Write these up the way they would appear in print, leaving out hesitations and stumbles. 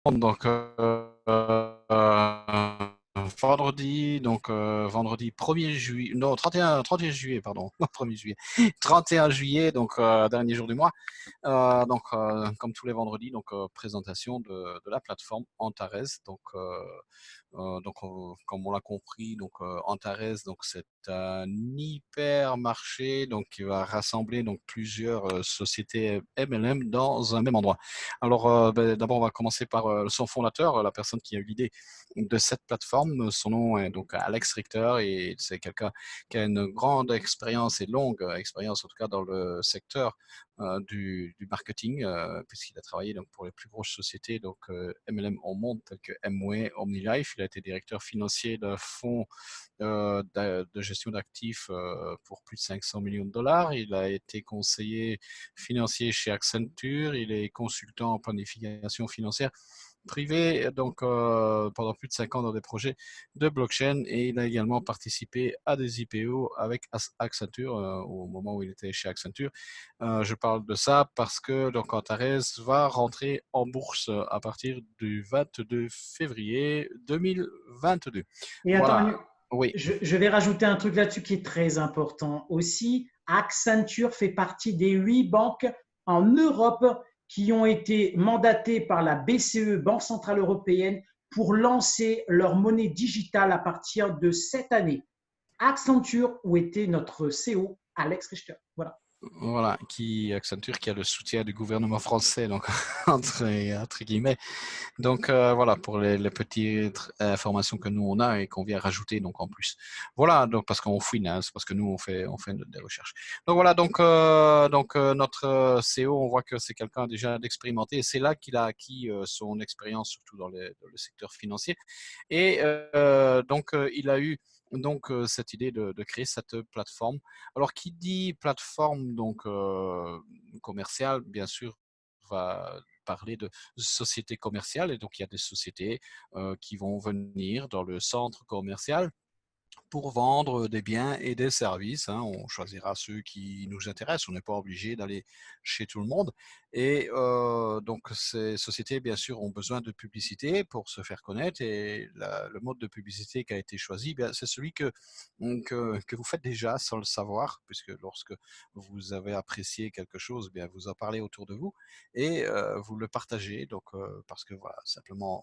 Donc, vendredi 1er juillet, non, 31 juillet, pardon, pas 1er juillet, 31 juillet, donc dernier jour du mois. Comme tous les vendredis, donc présentation de la plateforme Antares. Comme on l'a compris, Antares, donc c'est un hypermarché donc qui va rassembler donc plusieurs sociétés MLM dans un même endroit. Alors, d'abord, on va commencer par son fondateur, la personne qui a eu l'idée de cette plateforme. Son nom est donc Alex Richter et c'est quelqu'un qui a une grande expérience et longue expérience, en tout cas dans le secteur du marketing, puisqu'il a travaillé donc, pour les plus grosses sociétés donc, MLM au monde, telles que Amway, OmniLife. Il a été directeur financier d'un fonds de gestion d'actifs pour plus de 500 millions de dollars. Il a été conseiller financier chez Accenture. Il est consultant en planification financière privé, donc pendant plus de 5 ans dans des projets de blockchain, et il a également participé à des IPO avec Accenture au moment où il était chez Accenture. Je parle de ça parce que donc Antares va rentrer en bourse à partir du 22 février 2022. Et attends, Voilà. Oui. je vais rajouter un truc là-dessus qui est très important aussi. Accenture fait partie des 8 banques en Europe qui ont été mandatées par la BCE, Banque Centrale Européenne, pour lancer leur monnaie digitale à partir de cette année. Accenture, où était notre CEO, Alex Richter. Voilà. Voilà, Accenture qui a le soutien du gouvernement français, donc entre guillemets. Donc voilà pour les petites informations que nous on a et qu'on vient rajouter donc en plus. Voilà, donc parce qu'on fouine, hein, c'est parce que nous on fait des recherches. Donc voilà, notre CEO, on voit que c'est quelqu'un déjà d'expérimenté et c'est là qu'il a acquis son expérience surtout dans le secteur financier. Et il a eu donc cette idée de créer cette plateforme. Alors qui dit plateforme donc commerciale, bien sûr, va parler de société commerciale, et donc il y a des sociétés qui vont venir dans le centre commercial pour vendre des biens et des services, hein. On choisira ceux qui nous intéressent. On n'est pas obligé d'aller chez tout le monde. Et donc, ces sociétés, bien sûr, ont besoin de publicité pour se faire connaître. Et le mode de publicité qui a été choisi, bien, c'est celui que vous faites déjà sans le savoir, puisque lorsque vous avez apprécié quelque chose, bien, vous en parlez autour de vous et vous le partagez. Donc, parce que voilà, simplement,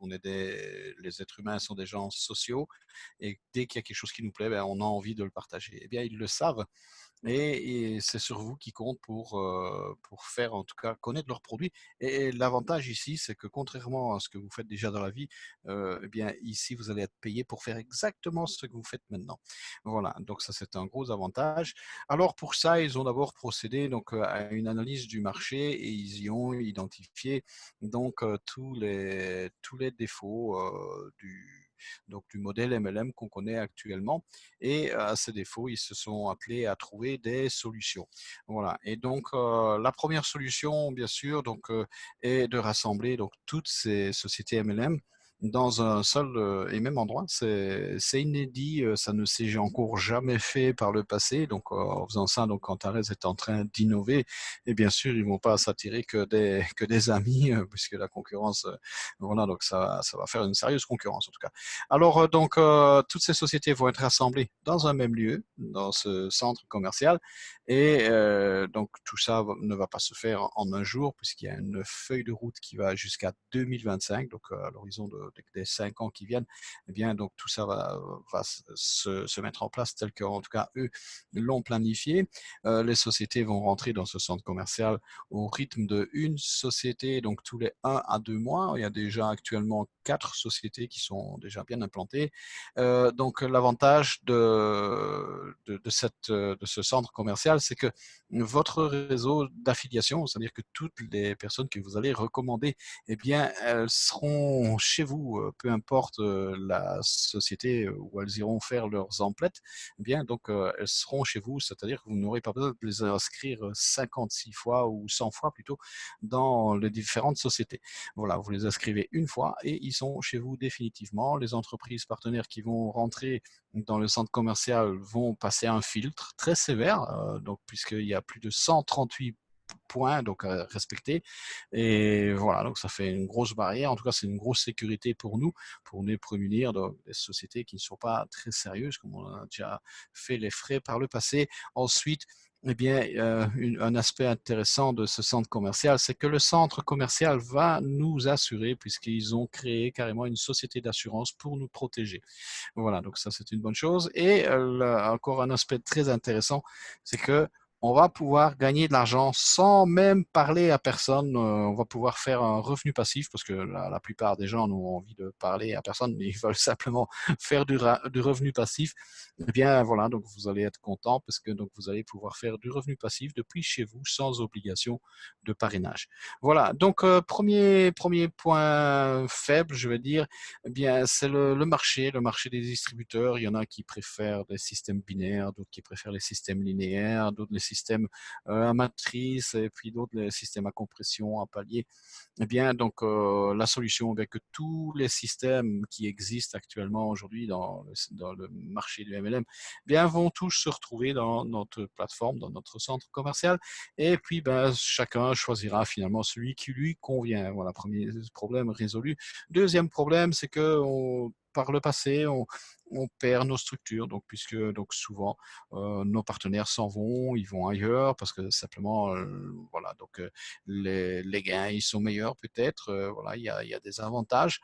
les êtres humains sont des gens sociaux, et dès qu'il y a quelque chose qui nous plaît, ben, on a envie de le partager. Eh bien, ils le savent, et c'est sur vous qui compte pour faire en tout cas connaître leurs produits. Et l'avantage ici, c'est que contrairement à ce que vous faites déjà dans la vie, eh bien ici, vous allez être payé pour faire exactement ce que vous faites maintenant. Voilà, donc ça c'est un gros avantage. Alors pour ça, ils ont d'abord procédé donc à une analyse du marché et ils y ont identifié donc tous les défauts du modèle MLM qu'on connaît actuellement. Et à ces défauts, ils se sont attelés à trouver des solutions. Voilà. Et donc, la première solution, bien sûr, donc, est de rassembler donc, toutes ces sociétés MLM dans un seul et même endroit. C'est inédit, ça ne s'est encore jamais fait par le passé. Donc, en faisant ça, donc, Antares est en train d'innover. Et bien sûr, ils ne vont pas s'attirer que des amis, puisque la concurrence, voilà, donc ça va faire une sérieuse concurrence en tout cas. Alors, toutes ces sociétés vont être rassemblées dans un même lieu, dans ce centre commercial. Et donc, tout ça ne va pas se faire en un jour, puisqu'il y a une feuille de route qui va jusqu'à 2025, donc à l'horizon des 5 ans qui viennent. Eh bien, donc, tout ça va se mettre en place tel qu'en tout cas, eux l'ont planifié. Les sociétés vont rentrer dans ce centre commercial au rythme de une société, donc tous les 1 à 2 mois. Il y a déjà actuellement 4 sociétés qui sont déjà bien implantées. Donc l'avantage de ce centre commercial, c'est que votre réseau d'affiliation, c'est-à-dire que toutes les personnes que vous allez recommander, eh bien, elles seront chez vous, peu importe la société où elles iront faire leurs emplettes. Eh bien, donc, elles seront chez vous, c'est-à-dire que vous n'aurez pas besoin de les inscrire 56 fois ou 100 fois plutôt dans les différentes sociétés. Voilà, vous les inscrivez une fois et ils sont chez vous définitivement. Les entreprises partenaires qui vont rentrer dans le centre commercial vont passer un filtre très sévère, donc puisqu'il y a plus de 138 points donc à respecter. Et voilà, donc ça fait une grosse barrière. En tout cas, c'est une grosse sécurité pour nous prémunir des sociétés qui ne sont pas très sérieuses, comme on a déjà fait les frais par le passé. Ensuite, eh bien, un aspect intéressant de ce centre commercial, c'est que le centre commercial va nous assurer, puisqu'ils ont créé carrément une société d'assurance pour nous protéger. Voilà, donc ça c'est une bonne chose. Et encore un aspect très intéressant, c'est que on va pouvoir gagner de l'argent sans même parler à personne. On va pouvoir faire un revenu passif parce que la plupart des gens n'ont envie de parler à personne, mais ils veulent simplement faire du revenu passif. Eh bien voilà, donc vous allez être content parce que donc vous allez pouvoir faire du revenu passif depuis chez vous sans obligation de parrainage. Voilà, donc premier point faible, je vais dire, eh bien, c'est le marché des distributeurs. Il y en a qui préfèrent des systèmes binaires, d'autres qui préfèrent les systèmes linéaires, d'autres les systèmes à matrice, et puis d'autres les systèmes à compression, à palier. Eh bien, donc, la solution avec que tous les systèmes qui existent actuellement aujourd'hui dans le marché du MLM, eh bien, vont tous se retrouver dans notre plateforme, dans notre centre commercial. Et puis, ben, chacun choisira finalement celui qui lui convient. Voilà, premier problème résolu. Deuxième problème, c'est que par le passé, on perd nos structures, donc puisque donc souvent nos partenaires s'en vont, ils vont ailleurs parce que simplement voilà donc les gains ils sont meilleurs peut-être, voilà il y a des avantages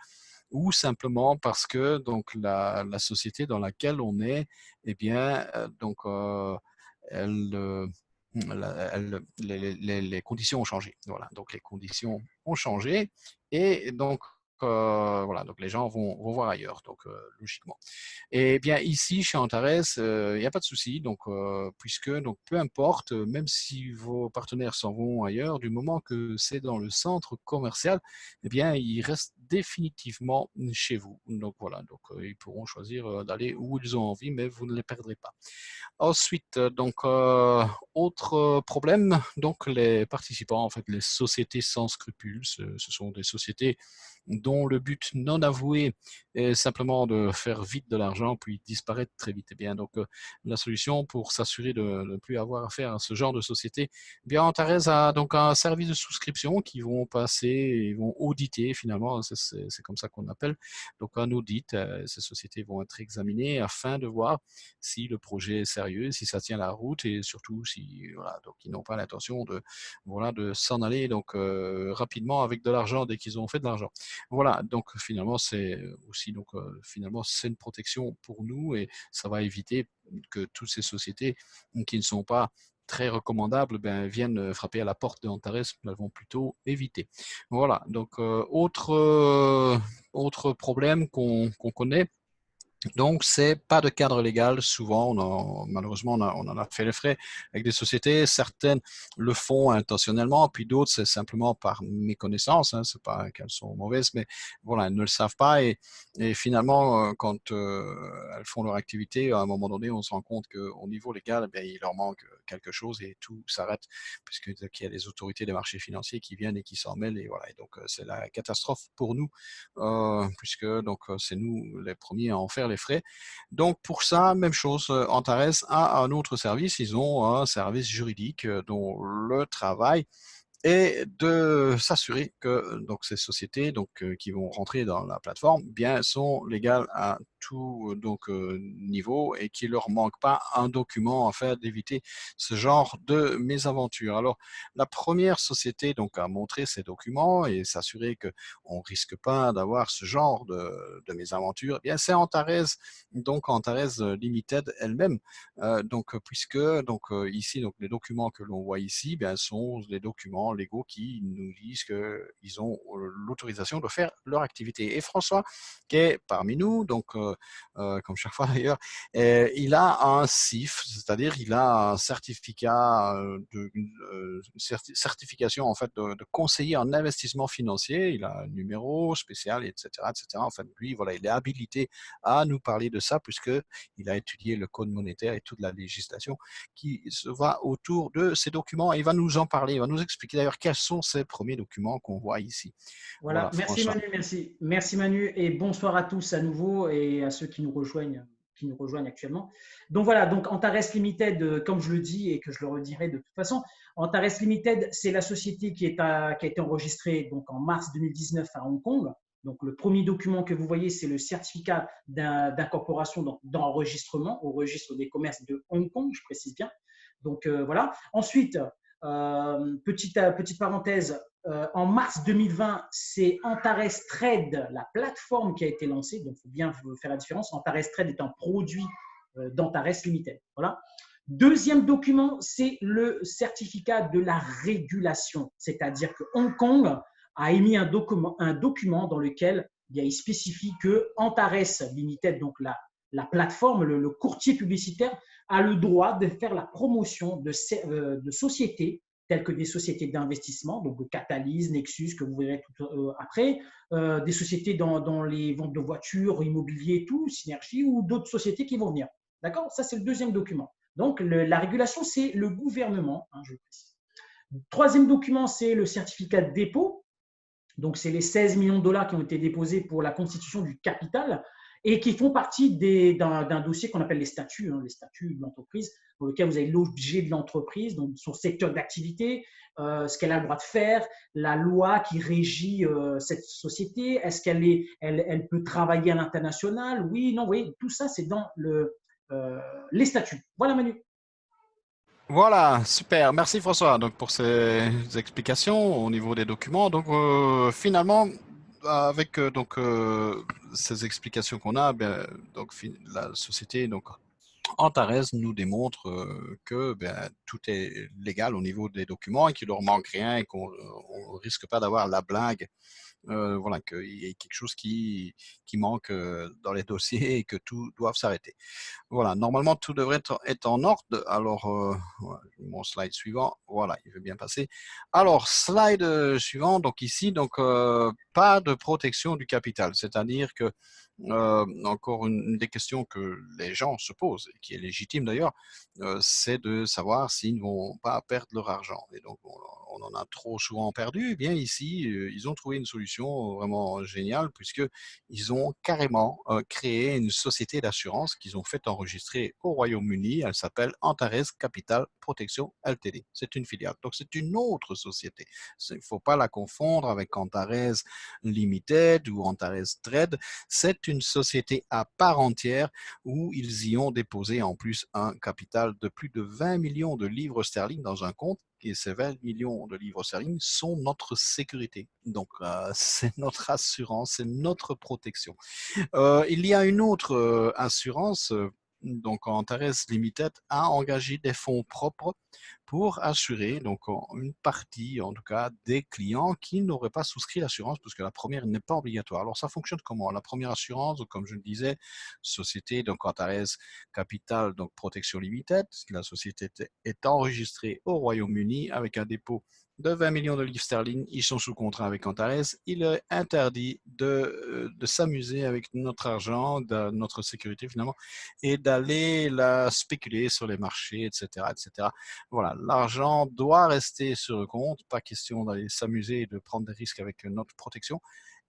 ou simplement parce que donc la société dans laquelle on est, eh bien donc elle les conditions ont changé. Voilà, donc les conditions ont changé et donc voilà, donc les gens vont voir ailleurs, donc logiquement. Et bien ici, chez Antares, il n'y a pas de souci, donc, puisque donc, peu importe, même si vos partenaires s'en vont ailleurs, du moment que c'est dans le centre commercial, eh bien, ils restent définitivement chez vous. Donc voilà, donc, ils pourront choisir d'aller où ils ont envie, mais vous ne les perdrez pas. Ensuite, donc, autre problème, donc les participants, en fait, les sociétés sans scrupules, ce sont des sociétés dont le but non avoué est simplement de faire vite de l'argent puis disparaître très vite. Eh bien, donc, la solution pour s'assurer de ne plus avoir affaire à ce genre de société, eh bien, Antares a donc un service de souscription qui vont passer et vont auditer finalement, c'est comme ça qu'on appelle, donc un audit, ces sociétés vont être examinées afin de voir si le projet est sérieux, si ça tient la route et surtout si voilà, donc ils n'ont pas l'intention de voilà de s'en aller donc rapidement avec de l'argent dès qu'ils ont fait de l'argent. Voilà, donc finalement c'est aussi donc finalement c'est une protection pour nous et ça va éviter que toutes ces sociétés qui ne sont pas très recommandables ben, viennent frapper à la porte de Antares, elles vont plutôt éviter. Voilà, donc autre problème qu'on connaît, donc, c'est pas de cadre légal. Souvent, malheureusement, on en a fait les frais avec des sociétés. Certaines le font intentionnellement, puis d'autres, c'est simplement par méconnaissance. Hein, c'est pas qu'elles sont mauvaises, mais voilà, elles ne le savent pas. Et finalement, quand elles font leur activité, à un moment donné, on se rend compte qu'au niveau légal, eh bien, il leur manque quelque chose et tout s'arrête, puisqu'il y a les autorités des marchés financiers qui viennent et qui s'en mêlent. Et voilà, et donc c'est la catastrophe pour nous, puisque donc c'est nous les premiers à en faire les frais. Donc pour ça, même chose, Antares a un autre service, ils ont un service juridique dont le travail et de s'assurer que donc ces sociétés donc qui vont rentrer dans la plateforme bien sont légales à tout donc niveau et qu'il leur manque pas un document afin d'éviter ce genre de mésaventure. Alors la première société donc à montrer ces documents et s'assurer que on risque pas d'avoir ce genre de mésaventure, eh bien c'est Antares, donc Antares Limited elle-même, donc puisque donc ici donc les documents que l'on voit ici bien sont des documents légaux qui nous disent qu'ils ont l'autorisation de faire leur activité. Et François, qui est parmi nous, donc comme chaque fois d'ailleurs, il a un CIF, c'est-à-dire il a un certificat certification en fait de conseiller en investissement financier. Il a un numéro spécial, etc., etc. En fait, lui, voilà, il est habilité à nous parler de ça puisque il a étudié le code monétaire et toute la législation qui se va autour de ces documents et il va nous en parler, il va nous expliquer d'ailleurs quels sont ces premiers documents qu'on voit ici. Voilà, Voilà, merci François. Manu, merci. Merci Manu et bonsoir à tous à nouveau et à ceux qui nous rejoignent. qui nous rejoignent actuellement. Donc voilà, donc Antares Limited, comme je le dis et que je le redirai de toute façon, Antares Limited, c'est la société qui a été enregistrée donc en mars 2019 à Hong Kong. Donc le premier document que vous voyez, c'est le certificat d'incorporation, d'enregistrement au registre des commerces de Hong Kong, je précise bien. Donc voilà. Ensuite, petite parenthèse, en mars 2020, c'est Antares Trade, la plateforme qui a été lancée. Donc, il faut bien faire la différence. Antares Trade est un produit d'Antares Limited. Voilà. Deuxième document, c'est le certificat de la régulation. C'est-à-dire que Hong Kong a émis un document dans lequel il spécifie que Antares Limited, donc la plateforme, le courtier publicitaire, a le droit de faire la promotion de sociétés telles que des sociétés d'investissement, donc Catalyse, Nexus, que vous verrez tout après, des sociétés dans les ventes de voitures, immobilier, tout, Synergie, ou d'autres sociétés qui vont venir. D'accord? Ça, c'est le deuxième document. Donc, la régulation, c'est le gouvernement, je le précise. Troisième document, c'est le certificat de dépôt. Donc, c'est les 16 millions de dollars qui ont été déposés pour la constitution du capital et qui font partie d'un dossier qu'on appelle les statuts de l'entreprise, dans lequel vous avez l'objet de l'entreprise, donc son secteur d'activité, ce qu'elle a le droit de faire, la loi qui régit cette société, est-ce elle peut travailler à l'international, oui, non, oui, tout ça, c'est dans les statuts. Voilà, Manu. Voilà, super. Merci François donc, pour ces explications au niveau des documents. Donc, finalement, avec ces explications qu'on a, bien, donc, la société donc, Antares nous démontre que tout est légal au niveau des documents et qu'il leur manque rien et qu'on ne risque pas d'avoir la blague. Voilà, qu'il y ait quelque chose qui manque dans les dossiers et que tout doit s'arrêter. Voilà, normalement tout devrait être en ordre. Alors, voilà, mon slide suivant, voilà, il veut bien passer. Alors, slide suivant, donc ici, donc pas de protection du capital, c'est-à-dire que encore une des questions que les gens se posent, et qui est légitime d'ailleurs, c'est de savoir s'ils ne vont pas perdre leur argent. Et donc, on en a trop souvent perdu. Eh bien, ici, ils ont trouvé une solution vraiment géniale, puisqu'ils ont carrément créé une société d'assurance qu'ils ont fait enregistrer au Royaume-Uni. Elle s'appelle Antares Capital Protection Ltd. C'est une filiale. Donc, c'est une autre société. Il ne faut pas la confondre avec Antares Limited ou Antares Trade. C'est une société à part entière où ils y ont déposé en plus un capital de plus de 20 millions de livres sterling dans un compte et ces 20 millions de livres sterling sont notre sécurité. Donc, c'est notre assurance, c'est notre protection. Il y a une autre assurance, donc Antares Limited a engagé des fonds propres pour assurer donc une partie, en tout cas, des clients qui n'auraient pas souscrit l'assurance, parce que la première n'est pas obligatoire. Alors, ça fonctionne comment? La première assurance, comme je le disais, société, donc Antares Capital, donc Protection Limited, la société est enregistrée au Royaume-Uni avec un dépôt de 20 millions de livres sterling. Ils sont sous contrat avec Antares. Il est interdit de s'amuser avec notre argent, de notre sécurité finalement, et d'aller la spéculer sur les marchés, etc., etc. Voilà, l'argent doit rester sur le compte, pas question d'aller s'amuser et de prendre des risques avec notre protection.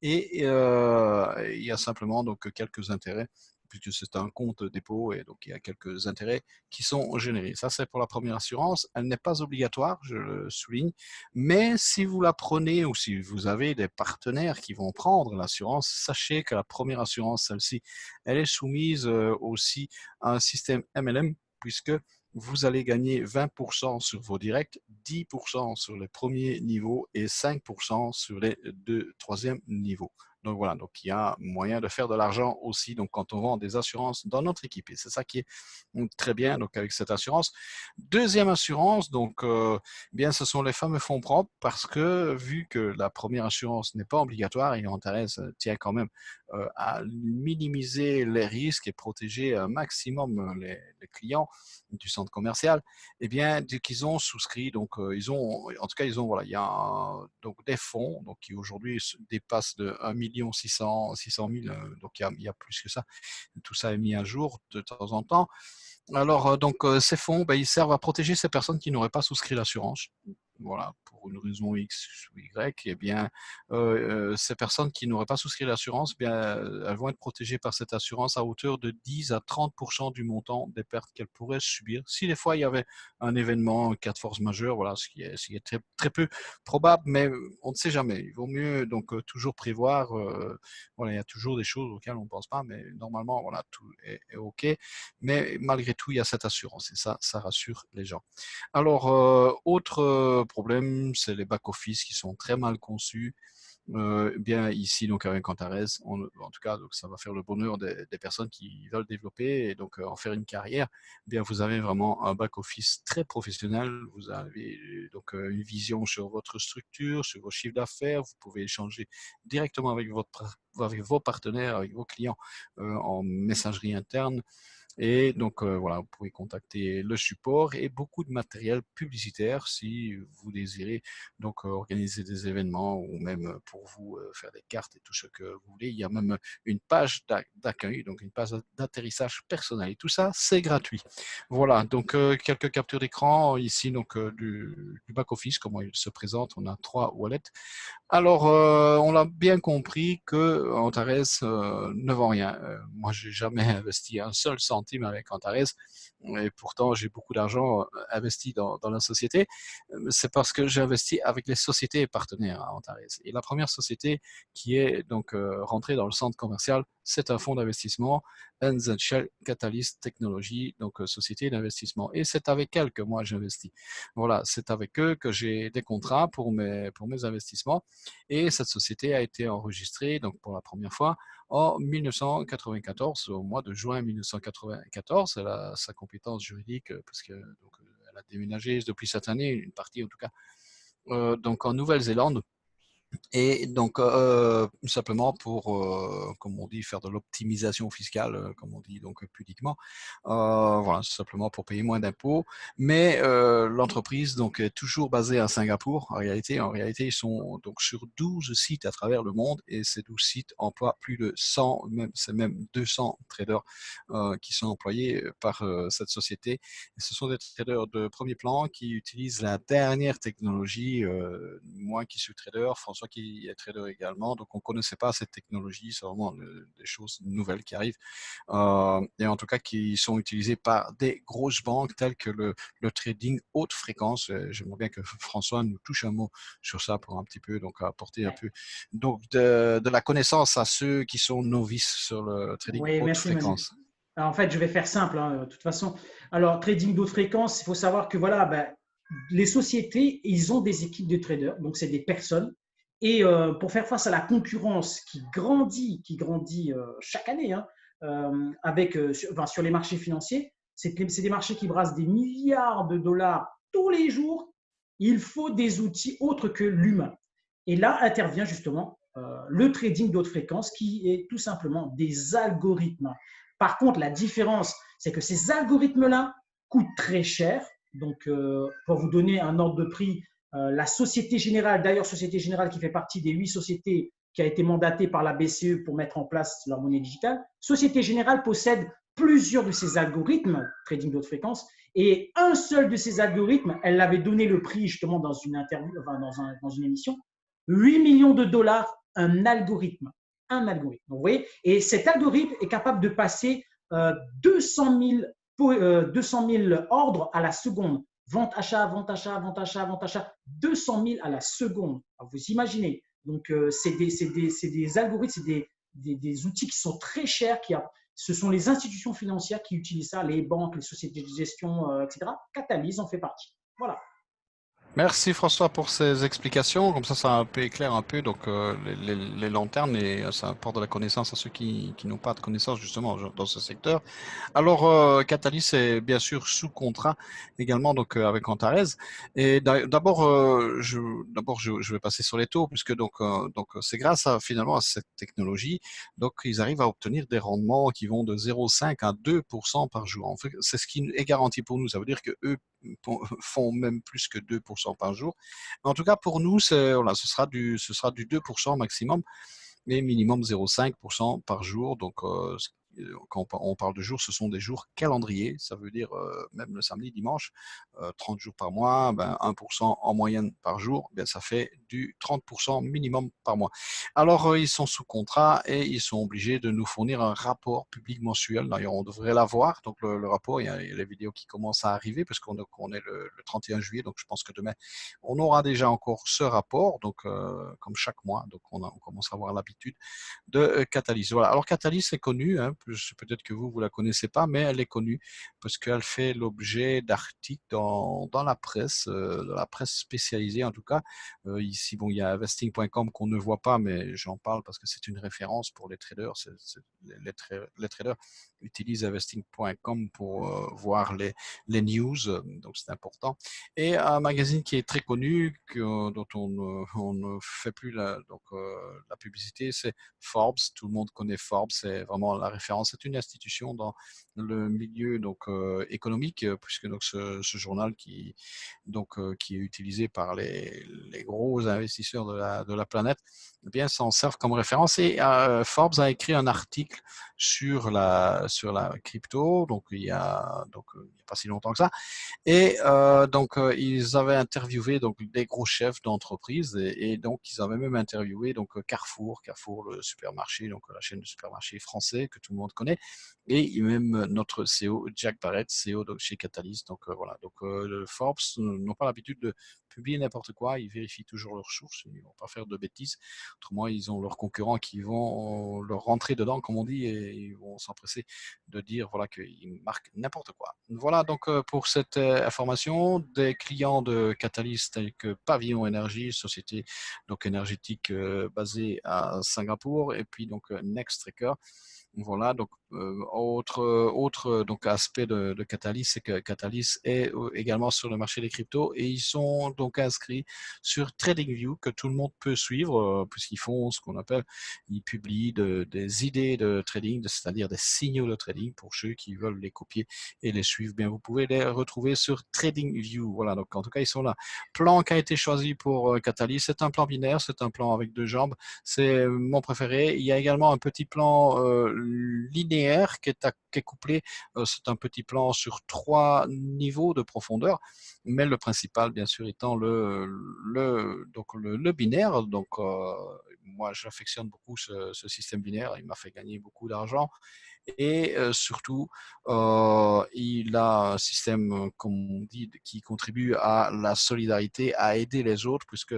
Et il y a simplement donc quelques intérêts, puisque c'est un compte dépôt et donc il y a quelques intérêts qui sont générés. Ça, c'est pour la première assurance. Elle n'est pas obligatoire, je le souligne, mais si vous la prenez ou si vous avez des partenaires qui vont prendre l'assurance, sachez que la première assurance, celle-ci, elle est soumise aussi à un système MLM, puisque vous allez gagner 20% sur vos directs, 10% sur les premiers niveaux et 5% sur les deux troisièmes niveaux. Donc voilà, donc il y a moyen de faire de l'argent aussi donc quand on vend des assurances dans notre équipe. Et c'est ça qui est très bien donc avec cette assurance. Deuxième assurance, donc bien ce sont les fameux fonds propres parce que vu que la première assurance n'est pas obligatoire et Antares tient quand même à minimiser les risques et protéger un maximum les clients du centre commercial, eh bien, qu'ils ont souscrit, donc ils ont, en tout cas, ils ont, voilà, il y a donc des fonds donc, qui aujourd'hui dépassent de 1 600 000, donc il y a plus que ça. Tout ça est mis à jour de temps en temps. Alors, donc, ces fonds, ben, ils servent à protéger ces personnes qui n'auraient pas souscrit l'assurance. voilà, pour une raison X ou Y, eh bien, ces personnes qui n'auraient pas souscrit l'assurance, eh bien, elles vont être protégées par cette assurance à hauteur de 10 à 30% du montant des pertes qu'elles pourraient subir. Si des fois il y avait un événement, un cas de force majeure, voilà, ce qui est très, très peu probable, mais on ne sait jamais. Il vaut mieux donc toujours prévoir. Voilà, il y a toujours des choses auxquelles on ne pense pas, mais normalement, voilà, tout est OK. Mais malgré tout, il y a cette assurance et ça rassure les gens. Alors, autre problème, c'est les back-office qui sont très mal conçus. Bien ici, donc avec Antares, en tout cas, donc ça va faire le bonheur des personnes qui veulent développer et donc en faire une carrière. Bien, vous avez vraiment un back-office très professionnel. Vous avez donc une vision sur votre structure, sur vos chiffres d'affaires. Vous pouvez échanger directement avec vos partenaires, avec vos clients en messagerie interne. Et donc, voilà, vous pouvez contacter le support et beaucoup de matériel publicitaire si vous désirez donc organiser des événements ou même pour vous faire des cartes et tout ce que vous voulez. Il y a même une page d'accueil, donc une page d'atterrissage personnel. Et tout ça, c'est gratuit. Voilà, donc quelques captures d'écran ici donc du back-office, comment il se présente. On a 3 wallets. Alors, on l'a bien compris que Antares ne vend rien. Moi, j'ai jamais investi un seul centime avec Antares, et pourtant j'ai beaucoup d'argent investi dans la société. C'est parce que j'ai investi avec les sociétés partenaires à Antares. Et la première société qui est donc rentrée dans le centre commercial, c'est un fonds d'investissement, Shell Catalyst Technology, donc société d'investissement. Et c'est avec elle que moi j'investis. Voilà, c'est avec eux que j'ai des contrats pour mes investissements. Et cette société a été enregistrée donc pour la première fois en 1994, au mois de juin 1994. Elle a sa compétence juridique parce que donc, elle a déménagé depuis cette année, une partie en tout cas, donc en Nouvelle-Zélande. Et donc, simplement pour, comme on dit, faire de l'optimisation fiscale, comme on dit donc pudiquement, voilà, simplement pour payer moins d'impôts. Mais l'entreprise donc est toujours basée à Singapour. En réalité, ils sont donc sur 12 sites à travers le monde et ces 12 sites emploient plus de 100, c'est même 200 traders qui sont employés par cette société. Et ce sont des traders de premier plan qui utilisent la dernière technologie. Moi qui suis trader, François qui est trader également, donc on ne connaissait pas cette technologie, c'est vraiment des choses nouvelles qui arrivent, et en tout cas qui sont utilisées par des grosses banques telles que le trading haute fréquence. J'aimerais bien que François nous touche un mot sur ça pour un petit peu, donc apporter un peu donc de la connaissance à ceux qui sont novices sur le trading Oui, haute merci Manu. fréquence. Alors, en fait, je vais faire simple, hein, de toute façon. Alors, trading d'haute fréquence, il faut savoir que voilà, ben, les sociétés, ils ont des équipes de traders, donc c'est des personnes. Et pour faire face à la concurrence qui grandit chaque année, hein, sur les marchés financiers, c'est des marchés qui brassent des milliards de dollars tous les jours. Il faut des outils autres que l'humain. Et là intervient justement le trading d'haute fréquence, qui est tout simplement des algorithmes. Par contre, la différence, c'est que ces algorithmes-là coûtent très cher. Donc, pour vous donner un ordre de prix, la Société Générale, d'ailleurs Société Générale qui fait partie des 8 sociétés qui a été mandatée par la BCE pour mettre en place leur monnaie digitale, Société Générale possède plusieurs de ces algorithmes trading de haute fréquence, et un seul de ces algorithmes, elle l'avait donné le prix justement dans une interview, enfin dans une émission, 8 millions de dollars, un algorithme. Un algorithme. Donc, vous voyez, et cet algorithme est capable de passer 200 000 ordres à la seconde. Vente, achat, vente, achat, vente, achat, vente, achat. 200 000 à la seconde. Alors, vous imaginez. Donc, c'est des algorithmes, c'est des outils qui sont très chers. Ce sont les institutions financières qui utilisent ça, les banques, les sociétés de gestion, etc. Catalyse en fait partie. Voilà. Merci François pour ces explications. Comme ça un peu éclaire un peu donc les lanternes et ça apporte de la connaissance à ceux qui n'ont pas de connaissance justement dans ce secteur. Alors, Catalyst est bien sûr sous contrat également donc avec Antares. Et d'abord, je vais passer sur les taux puisque donc c'est grâce finalement à cette technologie donc ils arrivent à obtenir des rendements qui vont de 0,5 à 2% par jour. En fait, c'est ce qui est garanti pour nous. Ça veut dire que eux font même plus que 2% par jour. Mais en tout cas, pour nous, voilà, ce sera du 2% maximum, mais minimum 0,5% par jour. Donc, quand on parle de jours, ce sont des jours calendriers. Ça veut dire même le samedi, dimanche, 30 jours par mois, 1% en moyenne par jour, ça fait du 30% minimum par mois. Alors, ils sont sous contrat et ils sont obligés de nous fournir un rapport public mensuel. D'ailleurs, on devrait l'avoir. Donc, le rapport, il y a les vidéos qui commencent à arriver parce qu'on est le 31 juillet. Donc, je pense que demain, on aura déjà encore ce rapport. Donc, comme chaque mois, donc on commence à avoir l'habitude de Catalyst. Voilà. Alors, Catalyst est connue, hein, peut-être que vous la connaissez pas, mais elle est connue parce qu'elle fait l'objet d'articles dans la presse spécialisée en tout cas. Ici, bon, il y a investing.com qu'on ne voit pas, mais j'en parle parce que c'est une référence pour les traders. Les traders utilisent investing.com pour voir les news, donc c'est important. Et un magazine qui est très connu, dont on ne fait plus la publicité, c'est Forbes. Tout le monde connaît Forbes, c'est vraiment la référence. C'est une institution dans le milieu économique, puisque donc ce journal qui est utilisé par les gros investisseurs de la planète, eh bien, s'en servent comme référence. Et Forbes a écrit un article sur la crypto, donc il y a pas si longtemps que ça. Et ils avaient interviewé donc des gros chefs d'entreprise et donc ils avaient même interviewé donc Carrefour, le supermarché, donc la chaîne de supermarchés français que tout le monde connaît, et même notre CEO Jack Barrett, CEO donc chez Catalyst. Donc voilà. Donc Forbes n'ont pas l'habitude de publier n'importe quoi, ils vérifient toujours leurs sources, ils ne vont pas faire de bêtises. Autrement, ils ont leurs concurrents qui vont leur rentrer dedans, comme on dit, et ils vont s'empresser de dire voilà qu'ils marquent n'importe quoi. Voilà donc pour cette information. Des clients de Catalyst tels que Pavillon Énergie, société donc énergétique basée à Singapour, et puis donc Nextracker. Voilà, donc autre donc aspect de Catalyst, c'est que Catalyst est également sur le marché des cryptos et ils sont donc inscrits sur TradingView que tout le monde peut suivre puisqu'ils font ce qu'on appelle, ils publient des idées de trading, c'est-à-dire des signaux de trading pour ceux qui veulent les copier et les suivre. Bien, vous pouvez les retrouver sur TradingView. Voilà, donc en tout cas ils sont là. Plan qui a été choisi pour Catalyst, c'est un plan binaire, c'est un plan avec deux jambes, c'est mon préféré. Il y a également un petit plan linéaire qui est couplé, c'est un petit plan sur 3 niveaux de profondeur, mais le principal bien sûr étant le binaire. Donc moi j'affectionne beaucoup ce système binaire, il m'a fait gagner beaucoup d'argent. Et surtout, il a un système, comme on dit, qui contribue à la solidarité, à aider les autres, puisque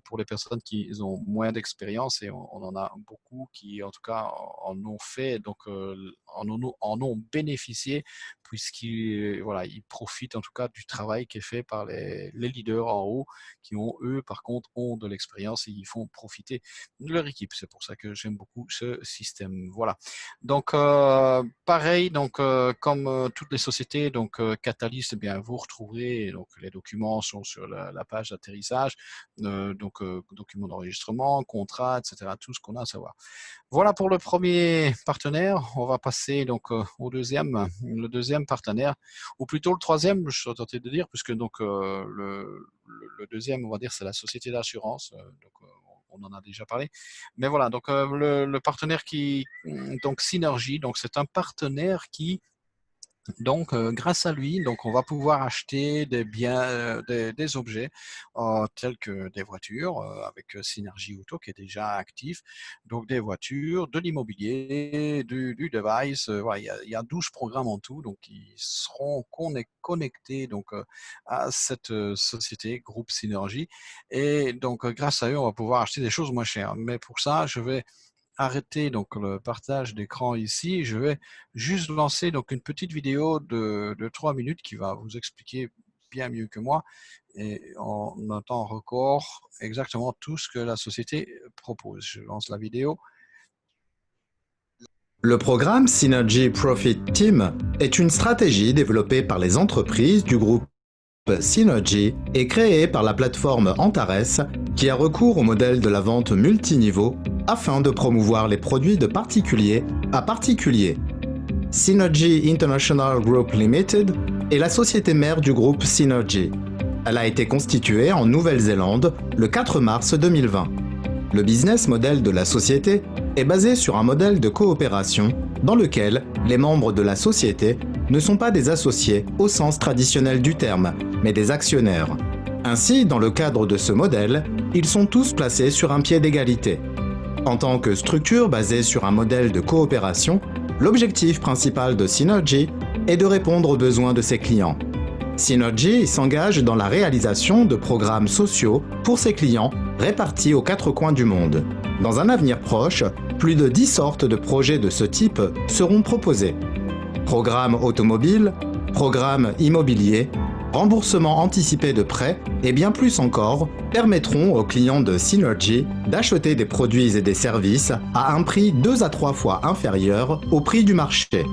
pour les personnes qui ont moins d'expérience, et on en a beaucoup qui, en tout cas, en ont fait, donc en ont bénéficié, puisqu'ils ils profitent en tout cas du travail qui est fait par les leaders en haut, qui eux, par contre, ont de l'expérience et ils font profiter de leur équipe. C'est pour ça que j'aime beaucoup ce système. Voilà. Donc, pareil, donc comme toutes les sociétés, donc Catalyst, eh bien vous retrouverez, donc les documents sont sur la page d'atterrissage, documents d'enregistrement, contrats, etc. Tout ce qu'on a à savoir. Voilà pour le premier partenaire. On va passer donc au deuxième, le deuxième partenaire, ou plutôt le troisième, je suis tenté de dire, puisque donc le deuxième, on va dire, c'est la société d'assurance. On en a déjà parlé. Mais voilà, donc le partenaire donc Synergy, donc c'est un partenaire qui, donc grâce à lui, donc on va pouvoir acheter des biens, des objets tels que des voitures avec Synergy Auto qui est déjà actif. Donc des voitures, de l'immobilier, du device. Voilà, il y a 12 programmes en tout, donc qui seront connectés donc à cette société groupe Synergy. Et donc grâce à eux, on va pouvoir acheter des choses moins chères. Mais pour ça, je vais arrêter donc le partage d'écran ici. Je vais juste lancer donc une petite vidéo de 3 minutes qui va vous expliquer bien mieux que moi et en un temps record exactement tout ce que la société propose. Je lance la vidéo. Le programme Synergy Profit Team est une stratégie développée par les entreprises du groupe Synergy et créée par la plateforme Antares qui a recours au modèle de la vente multiniveau afin de promouvoir les produits de particulier à particulier. Synergy International Group Limited est la société mère du groupe Synergy. Elle a été constituée en Nouvelle-Zélande le 4 mars 2020. Le business model de la société est basé sur un modèle de coopération dans lequel les membres de la société ne sont pas des associés au sens traditionnel du terme, mais des actionnaires. Ainsi, dans le cadre de ce modèle, ils sont tous placés sur un pied d'égalité. En tant que structure basée sur un modèle de coopération, l'objectif principal de Synergy est de répondre aux besoins de ses clients. Synergy s'engage dans la réalisation de programmes sociaux pour ses clients répartis aux 4 coins du monde. Dans un avenir proche, plus de 10 sortes de projets de ce type seront proposés. Programmes automobiles, programmes immobiliers, remboursement anticipé de prêts et bien plus encore permettront aux clients de Synergy d'acheter des produits et des services à un prix 2 à 3 fois inférieur au prix du marché.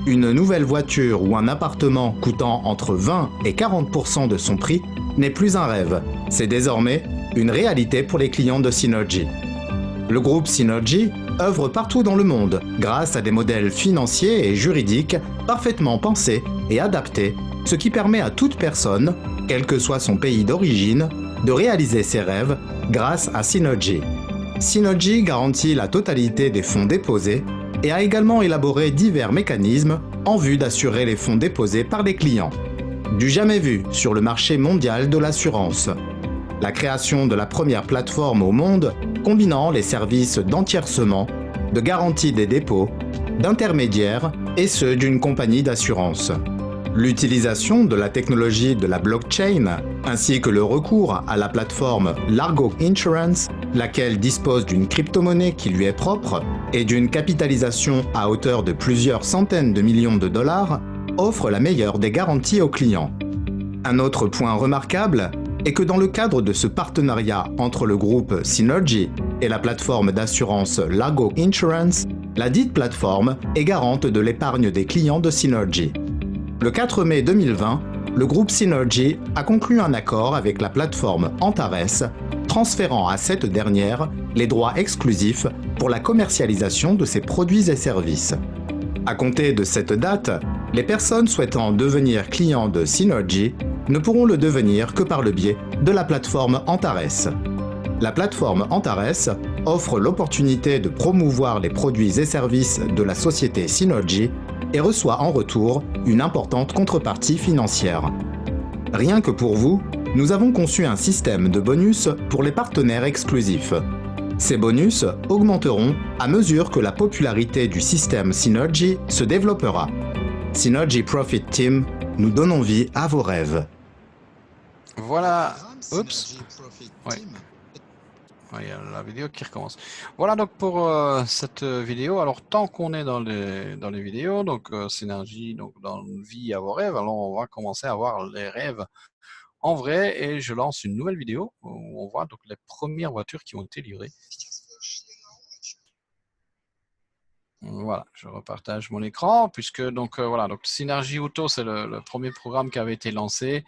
Une nouvelle voiture ou un appartement coûtant entre 20 et 40% de son prix n'est plus un rêve, c'est désormais une réalité pour les clients de Synergy. Le groupe Synergy œuvre partout dans le monde grâce à des modèles financiers et juridiques parfaitement pensés et adaptés, ce qui permet à toute personne, quel que soit son pays d'origine, de réaliser ses rêves grâce à Synergy. Synergy garantit la totalité des fonds déposés et a également élaboré divers mécanismes en vue d'assurer les fonds déposés par les clients. Du jamais vu sur le marché mondial de l'assurance. La création de la première plateforme au monde combinant les services d'entiercement, de garantie des dépôts, d'intermédiaires et ceux d'une compagnie d'assurance. L'utilisation de la technologie de la blockchain ainsi que le recours à la plateforme Largo Insurance, laquelle dispose d'une crypto-monnaie qui lui est propre et d'une capitalisation à hauteur de plusieurs centaines de millions de dollars, offre la meilleure des garanties aux clients. Un autre point remarquable est que dans le cadre de ce partenariat entre le groupe Synergy et la plateforme d'assurance Largo Insurance, la dite plateforme est garante de l'épargne des clients de Synergy. Le 4 mai 2020, le groupe Synergy a conclu un accord avec la plateforme Antares, transférant à cette dernière les droits exclusifs pour la commercialisation de ses produits et services. À compter de cette date, les personnes souhaitant devenir clients de Synergy ne pourront le devenir que par le biais de la plateforme Antares. La plateforme Antares offre l'opportunité de promouvoir les produits et services de la société Synergy et reçoit en retour une importante contrepartie financière. Rien que pour vous, nous avons conçu un système de bonus pour les partenaires exclusifs. Ces bonus augmenteront à mesure que la popularité du système Synergy se développera. Synergy Profit Team, nous donnons vie à vos rêves. Voilà. Oups. Ouais. Il y a la vidéo qui recommence. Voilà donc pour cette vidéo. Alors tant qu'on est dans les vidéos, donc Synergy, donc dans vie à vos rêves, alors on va commencer à voir les rêves en vrai et je lance une nouvelle vidéo où on voit donc les premières voitures qui ont été livrées. Voilà, je repartage mon écran puisque donc voilà, donc Synergy Auto c'est le premier programme qui avait été lancé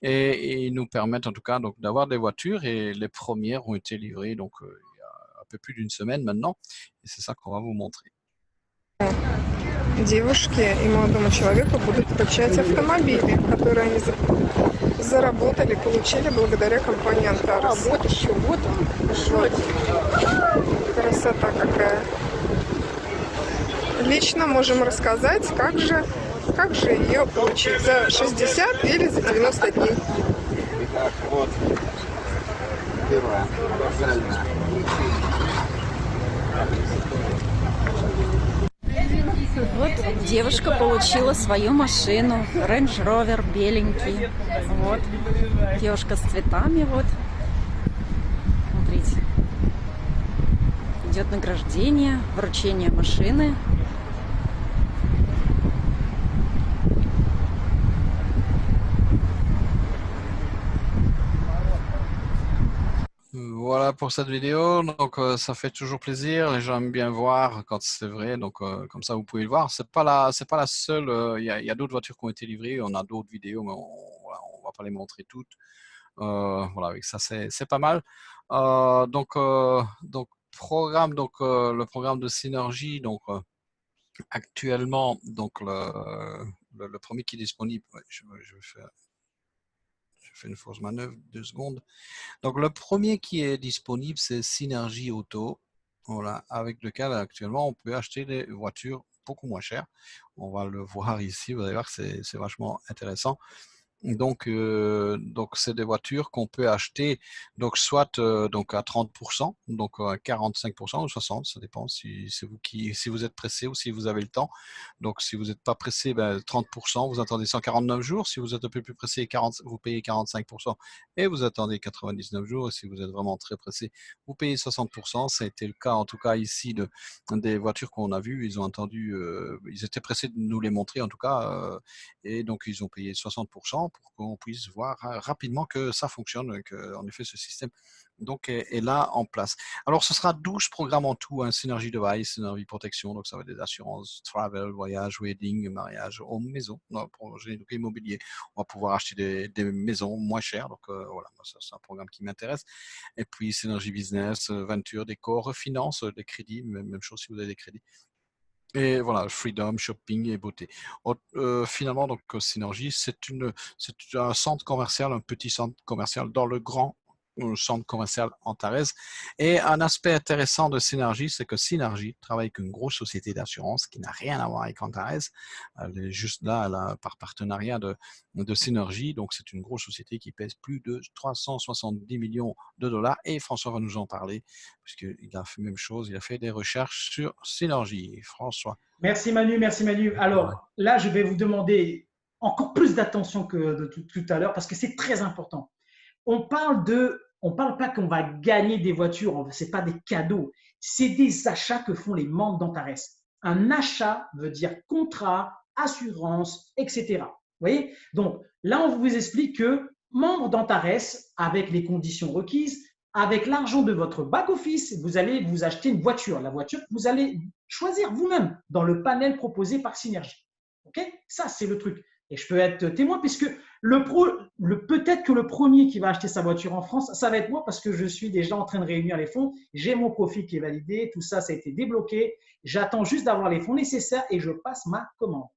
et ils nous permettent en tout cas donc d'avoir des voitures et les premières ont été livrées donc il y a un peu plus d'une semaine maintenant et c'est ça qu'on va vous montrer. Девушке и молодому человеку будут вручать автомобили, которые они заработали, получили благодаря компании Antares. Вот еще, вот он. Красота какая. Лично можем рассказать, как же ее получить за 60 или за 90 дней. Итак, вот первая правильно. Вот девушка получила свою машину, Range Rover беленький. Вот девушка с цветами, вот. Смотрите. Идет награждение, вручение машины. Voilà pour cette vidéo, donc ça fait toujours plaisir, les gens aiment bien voir quand c'est vrai, donc comme ça vous pouvez le voir. C'est pas la seule, il y a d'autres voitures qui ont été livrées, on a d'autres vidéos, mais voilà, on va pas les montrer toutes. Voilà, avec ça c'est pas mal. Donc programme, donc le programme de Synergy, donc actuellement, donc le premier qui est disponible, ouais, je fais une fausse manœuvre, 2 secondes. Donc le premier qui est disponible, c'est Synergy Auto. voilà, avec lequel actuellement on peut acheter des voitures beaucoup moins chères. On va le voir ici, vous allez voir que c'est vachement intéressant. Donc c'est des voitures qu'on peut acheter donc soit donc à 30%, donc à 45% ou 60, ça dépend si vous êtes pressé ou si vous avez le temps. Donc si vous n'êtes pas pressé, ben, 30%, vous attendez 149 jours. Si vous êtes un peu plus pressé, vous payez 45% et vous attendez 99 jours. Et si vous êtes vraiment très pressé, vous payez 60%. Ça a été le cas en tout cas ici des voitures qu'on a vues. Ils ont attendu, ils étaient pressés de nous les montrer en tout cas. Et donc, ils ont payé 60% pour qu'on puisse voir rapidement que ça fonctionne, que, en effet, ce système donc, est là en place. Alors, ce sera 12 programmes en tout, hein, Synergy Device, Synergy Protection, donc ça va être des assurances, travel, voyage, wedding, mariage, home, maison, projet donc, immobilier. On va pouvoir acheter des maisons moins chères, donc voilà, ça, c'est un programme qui m'intéresse. Et puis, Synergy Business, Venture, Décor, Finance, des crédits, même chose si vous avez des crédits. Et voilà, freedom, shopping et beauté. Finalement, donc Synergie, c'est un centre commercial, un petit centre commercial dans le grand centre commercial Antares. Et un aspect intéressant de Synergie, c'est que Synergie travaille avec une grosse société d'assurance qui n'a rien à voir avec Antares. Elle est juste là, par partenariat de Synergie. Donc, c'est une grosse société qui pèse plus de 370 millions de dollars. Et François va nous en parler, puisqu'il a fait la même chose. Il a fait des recherches sur Synergie. François. Merci Manu, merci Manu. Alors là, je vais vous demander encore plus d'attention que de tout à l'heure parce que c'est très important. On parle pas qu'on va gagner des voitures, c'est pas des cadeaux, c'est des achats que font les membres d'Antares. Un achat veut dire contrat, assurance, etc. Vous voyez? Donc là, on vous explique que membre d'Antares, avec les conditions requises, avec l'argent de votre back-office, vous allez vous acheter une voiture. La voiture que vous allez choisir vous-même dans le panel proposé par Synergie. Ok? Ça, c'est le truc. Et je peux être témoin puisque peut-être que le premier qui va acheter sa voiture en France, ça va être moi parce que je suis déjà en train de réunir les fonds. J'ai mon profil qui est validé, tout ça, ça a été débloqué. J'attends juste d'avoir les fonds nécessaires et je passe ma commande.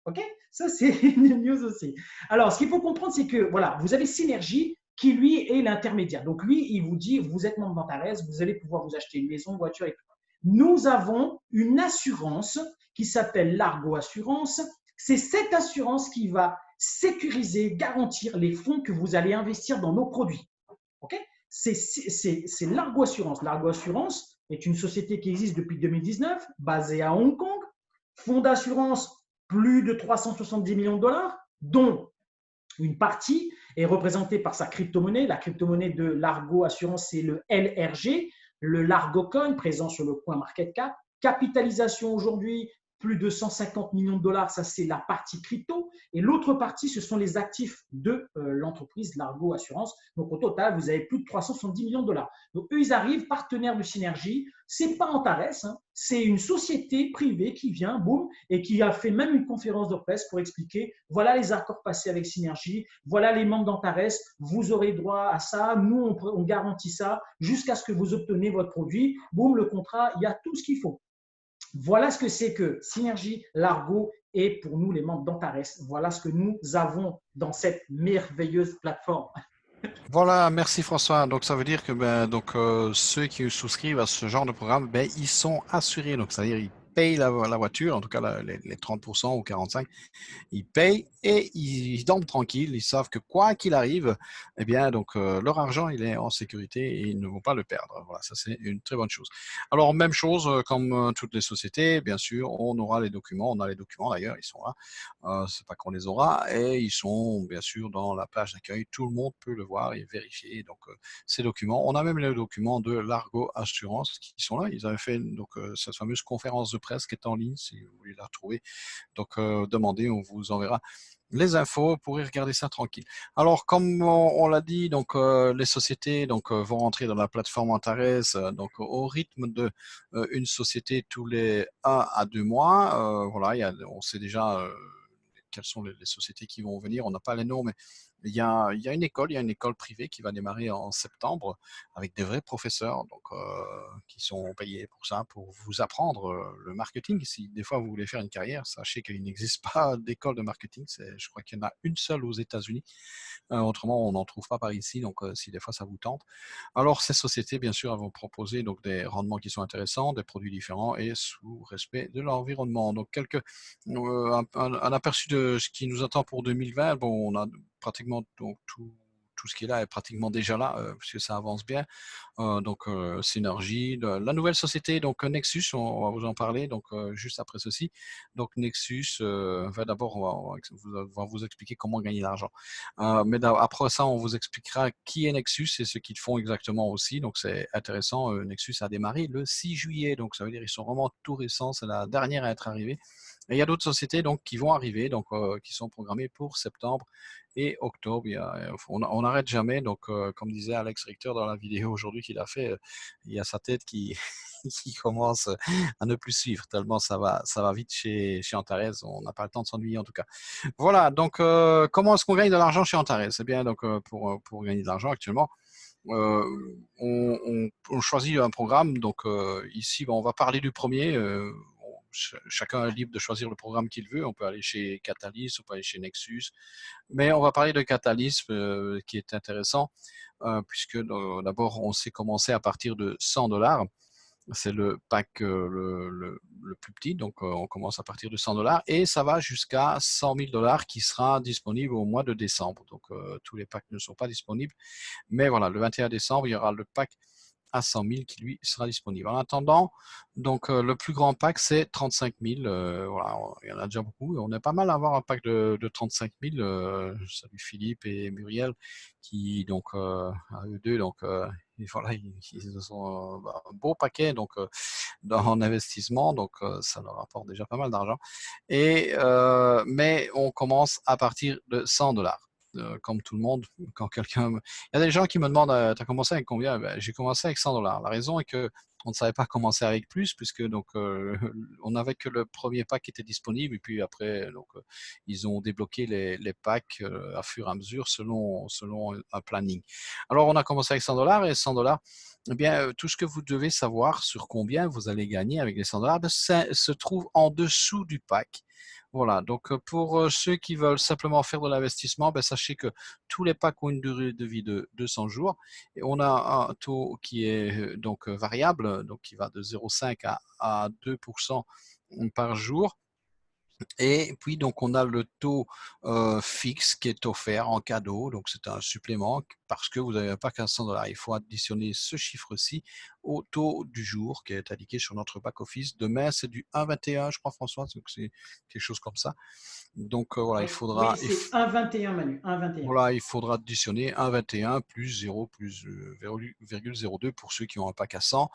Ok? Ça, c'est une news aussi. Alors, ce qu'il faut comprendre, c'est que voilà, vous avez Synergie qui, lui, est l'intermédiaire. Donc, lui, il vous dit, vous êtes membre d'Antares, vous allez pouvoir vous acheter une maison, une voiture et tout. Nous avons une assurance qui s'appelle Largo Assurance. C'est cette assurance qui va sécuriser, garantir les fonds que vous allez investir dans nos produits. Okay? C'est Largo Assurance. Largo Assurance est une société qui existe depuis 2019, basée à Hong Kong. Fonds d'assurance, plus de 370 millions de dollars, dont une partie est représentée par sa crypto-monnaie. La crypto-monnaie de Largo Assurance, c'est le LRG, le Largo Coin, présent sur le CoinMarketCap. Capitalisation aujourd'hui, plus de 150 millions de dollars, ça c'est la partie crypto. Et l'autre partie, ce sont les actifs de l'entreprise Largo Assurance. Donc au total, vous avez plus de 370 millions de dollars. Donc eux, ils arrivent, partenaires de Synergie. C'est pas Antares, hein, c'est une société privée qui vient, boum, et qui a fait même une conférence de presse pour expliquer, voilà les accords passés avec Synergie, voilà les membres d'Antares, vous aurez droit à ça, nous on garantit ça, jusqu'à ce que vous obtenez votre produit. Boum, le contrat, il y a tout ce qu'il faut. Voilà ce que c'est que Synergie Largo et pour nous, les membres d'Antares. Voilà ce que nous avons dans cette merveilleuse plateforme. Voilà, merci François. Donc ça veut dire que ceux qui souscrivent à ce genre de programme, ils sont assurés. Donc c'est-à-dire ils payent la voiture, en tout cas les 30% ou 45%, ils payent et ils dorment tranquilles. Ils savent que quoi qu'il arrive, eh bien donc leur argent il est en sécurité et ils ne vont pas le perdre. Voilà, ça c'est une très bonne chose. Alors même chose comme toutes les sociétés, bien sûr, on aura les documents. On a les documents d'ailleurs, ils sont là. C'est pas qu'on les aura et ils sont bien sûr dans la page d'accueil. Tout le monde peut le voir et vérifier. Donc ces documents, on a même les documents de Largo Assurance qui sont là. Ils avaient fait donc cette fameuse conférence de presse qui est en ligne si vous voulez la retrouver. Donc demandez, on vous enverra les infos, vous pourrez regarder ça tranquille. Alors, comme on l'a dit, donc les sociétés vont rentrer dans la plateforme Antares donc au rythme de une société tous les 1 à 2 mois. Voilà, on sait déjà quelles sont les sociétés qui vont venir. On n'a pas les noms, mais il y a une école privée qui va démarrer en septembre avec des vrais professeurs donc, qui sont payés pour ça, pour vous apprendre le marketing. Si des fois vous voulez faire une carrière, sachez qu'il n'existe pas d'école de marketing. Je crois qu'il y en a une seule aux États-Unis. Autrement, on n'en trouve pas par ici. Donc, si des fois ça vous tente. Alors, ces sociétés, bien sûr, elles vont proposer donc, des rendements qui sont intéressants, des produits différents et sous respect de l'environnement. Donc, un aperçu de ce qui nous attend pour 2020. Bon, on a pratiquement donc, tout ce qui est là est pratiquement déjà là, puisque ça avance bien. Donc, Synergy, la nouvelle société, donc Nexus, on va vous en parler donc, juste après ceci. Donc, Nexus, d'abord, on va vous expliquer comment gagner de l'argent. Mais après ça, on vous expliquera qui est Nexus et ce qu'ils font exactement aussi. Donc, c'est intéressant. Nexus a démarré le 6 juillet, donc ça veut dire qu'ils sont vraiment tout récents. C'est la dernière à être arrivée. Et il y a d'autres sociétés donc, qui vont arriver, donc, qui sont programmées pour septembre et octobre. On n'arrête jamais. Donc, comme disait Alex Richter dans la vidéo aujourd'hui qu'il a fait, il y a sa tête qui, qui commence à ne plus suivre, tellement ça va vite chez Antares. On n'a pas le temps de s'ennuyer en tout cas. Voilà, donc comment est-ce qu'on gagne de l'argent chez Antares? Eh bien, donc, pour gagner de l'argent actuellement, on choisit un programme. Donc ici, on va parler du premier. Chacun est libre de choisir le programme qu'il veut. On peut aller chez Catalyst, on peut aller chez Nexus. Mais on va parler de Catalyst qui est intéressant puisque d'abord, on sait commencer à partir de $100. C'est le pack le plus petit, donc on commence à partir de $100 et ça va jusqu'à $100 000 qui sera disponible au mois de décembre. Donc tous les packs ne sont pas disponibles, mais voilà, le 21 décembre, il y aura le pack à 100 000 qui lui sera disponible. En attendant, donc le plus grand pack c'est 35 000. Voilà, il y en a déjà beaucoup. On est pas mal à avoir un pack de 35 000. Salut Philippe et Muriel qui donc à eux deux donc et voilà, ils ont un beau paquet donc en investissement, donc ça leur apporte déjà pas mal d'argent. Et mais on commence à partir de $100. Comme tout le monde, quand quelqu'un... Il y a des gens qui me demandent, tu as commencé avec combien? Ben, j'ai commencé avec $100. La raison est que on ne savait pas commencer avec plus, puisque donc on n'avait que le premier pack qui était disponible, et puis après donc ils ont débloqué les packs à fur et à mesure selon un planning. Alors on a commencé avec $100 et $100. Eh bien, tout ce que vous devez savoir sur combien vous allez gagner avec les $100 se trouve en dessous du pack. Voilà, donc pour ceux qui veulent simplement faire de l'investissement, ben, sachez que tous les packs ont une durée de vie de 200 jours. Et on a un taux qui est donc variable, donc qui va de 0,5 à 2% par jour. Et puis, donc, on a le taux fixe qui est offert en cadeau. Donc, c'est un supplément parce que vous n'avez pas $100. Il faut additionner ce chiffre-ci au taux du jour qui est indiqué sur notre back-office. Demain, c'est du 1,21, je crois, François. Donc, c'est quelque chose comme ça. Donc, voilà, il faudra... Oui, c'est 1,21, Manu. 1,21. Voilà, il faudra additionner 1,21 plus 0 plus 0,02 pour ceux qui ont un pack à 100.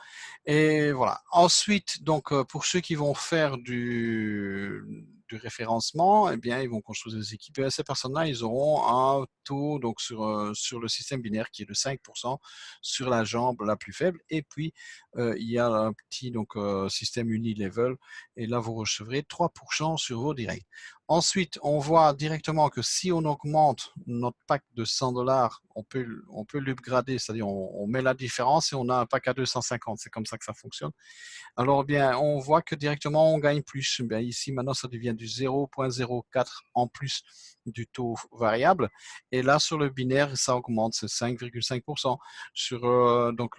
Et voilà. Ensuite, donc, pour ceux qui vont faire du référencement, eh bien, ils vont construire des équipes. Et ces personnes-là, ils auront un taux donc, sur le système binaire qui est de 5% sur la jambe la plus faible. Et puis, il y a un petit donc, système unilevel. Et là, vous recevrez 3% sur vos directs. Ensuite, on voit directement que si on augmente notre pack de $100, on peut l'upgrader, c'est-à-dire on met la différence et on a un pack à 250. C'est comme ça que ça fonctionne. Alors, bien, on voit que directement, on gagne plus. Bien, ici, maintenant, ça devient du 0,04 en plus du taux variable. Et là, sur le binaire, ça augmente, c'est 5,5%. Sur donc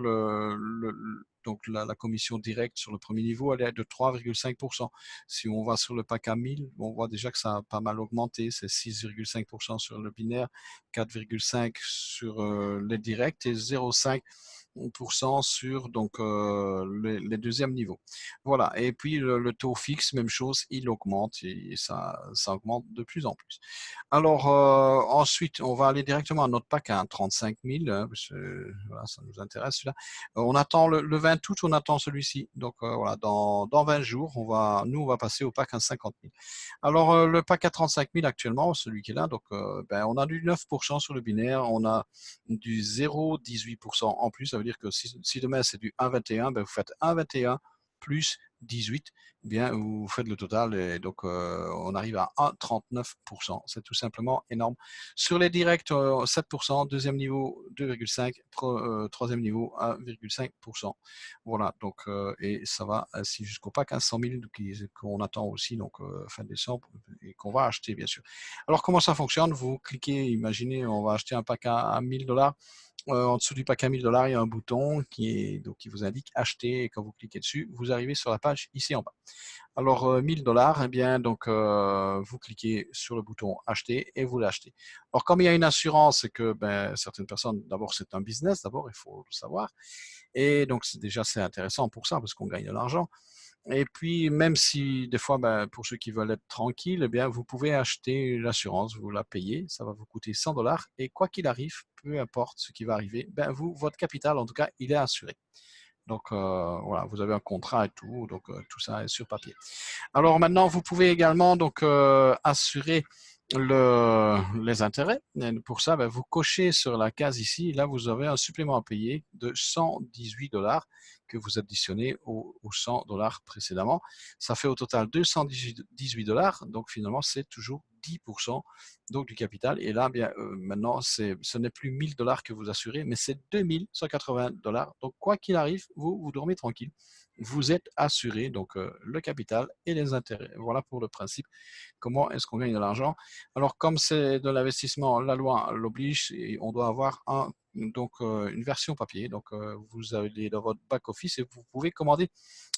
donc la commission directe sur le premier niveau, elle est de 3,5%. Si on va sur le pack à 1000, on voit déjà que ça a pas mal augmenté. C'est 6,5% sur le binaire, 4,5% sur les directs et 0,5% sur donc, les deuxièmes niveaux. Voilà. Et puis le taux fixe, même chose, il augmente et ça augmente de plus en plus. Alors ensuite, on va aller directement à notre pack à 35 000. Parce que, voilà, ça nous intéresse celui-là. On attend le 20 août, on attend celui-ci. Donc voilà, dans 20 jours, on va passer au pack à 50 000. Alors le pack à 35 000 actuellement, celui qui est là, donc ben, on a du 9% sur le binaire, on a du 0,18% en plus. Ça veut dire que si demain c'est du 1,21, ben, vous faites 1,21 plus 18, bien vous faites le total et donc on arrive à 1,39%. C'est tout simplement énorme. Sur les directs, 7%, deuxième niveau 2,5%, troisième niveau 1,5%. Voilà, donc et ça va ainsi jusqu'au pack à 100 000 qu'on attend aussi, donc fin décembre, et qu'on va acheter bien sûr. Alors comment ça fonctionne? Vous cliquez, imaginez, on va acheter un pack à 1000 $. En dessous du pack à 1000 $, il y a un bouton qui vous indique acheter, et quand vous cliquez dessus, vous arrivez sur la page ici en bas. Alors 1000 $, eh bien donc vous cliquez sur le bouton acheter et vous l'achetez. Alors comme il y a une assurance et que certaines personnes, d'abord c'est un business, d'abord il faut le savoir, et donc déjà c'est intéressant pour ça parce qu'on gagne de l'argent. Et puis, même si des fois, pour ceux qui veulent être tranquilles, eh bien, vous pouvez acheter l'assurance, vous la payez, ça va vous coûter 100 $. Et quoi qu'il arrive, peu importe ce qui va arriver, votre capital, en tout cas, il est assuré. Donc, voilà, vous avez un contrat et tout, donc tout ça est sur papier. Alors maintenant, vous pouvez également donc assurer les intérêts. Et pour ça, vous cochez sur la case ici. Là, vous avez un supplément à payer de 118 $ que vous additionnez aux 100 $ précédemment. Ça fait au total 218 $. Donc finalement, c'est toujours 10% donc du capital. Et là, maintenant, ce n'est plus 1000 $ que vous assurez, mais c'est 2180 $. Donc quoi qu'il arrive, vous dormez tranquille. Vous êtes assuré, donc le capital et les intérêts. Voilà pour le principe. Comment est-ce qu'on gagne de l'argent? Alors, comme c'est de l'investissement, la loi l'oblige et on doit avoir une version papier. Donc, vous allez dans votre back-office et vous pouvez commander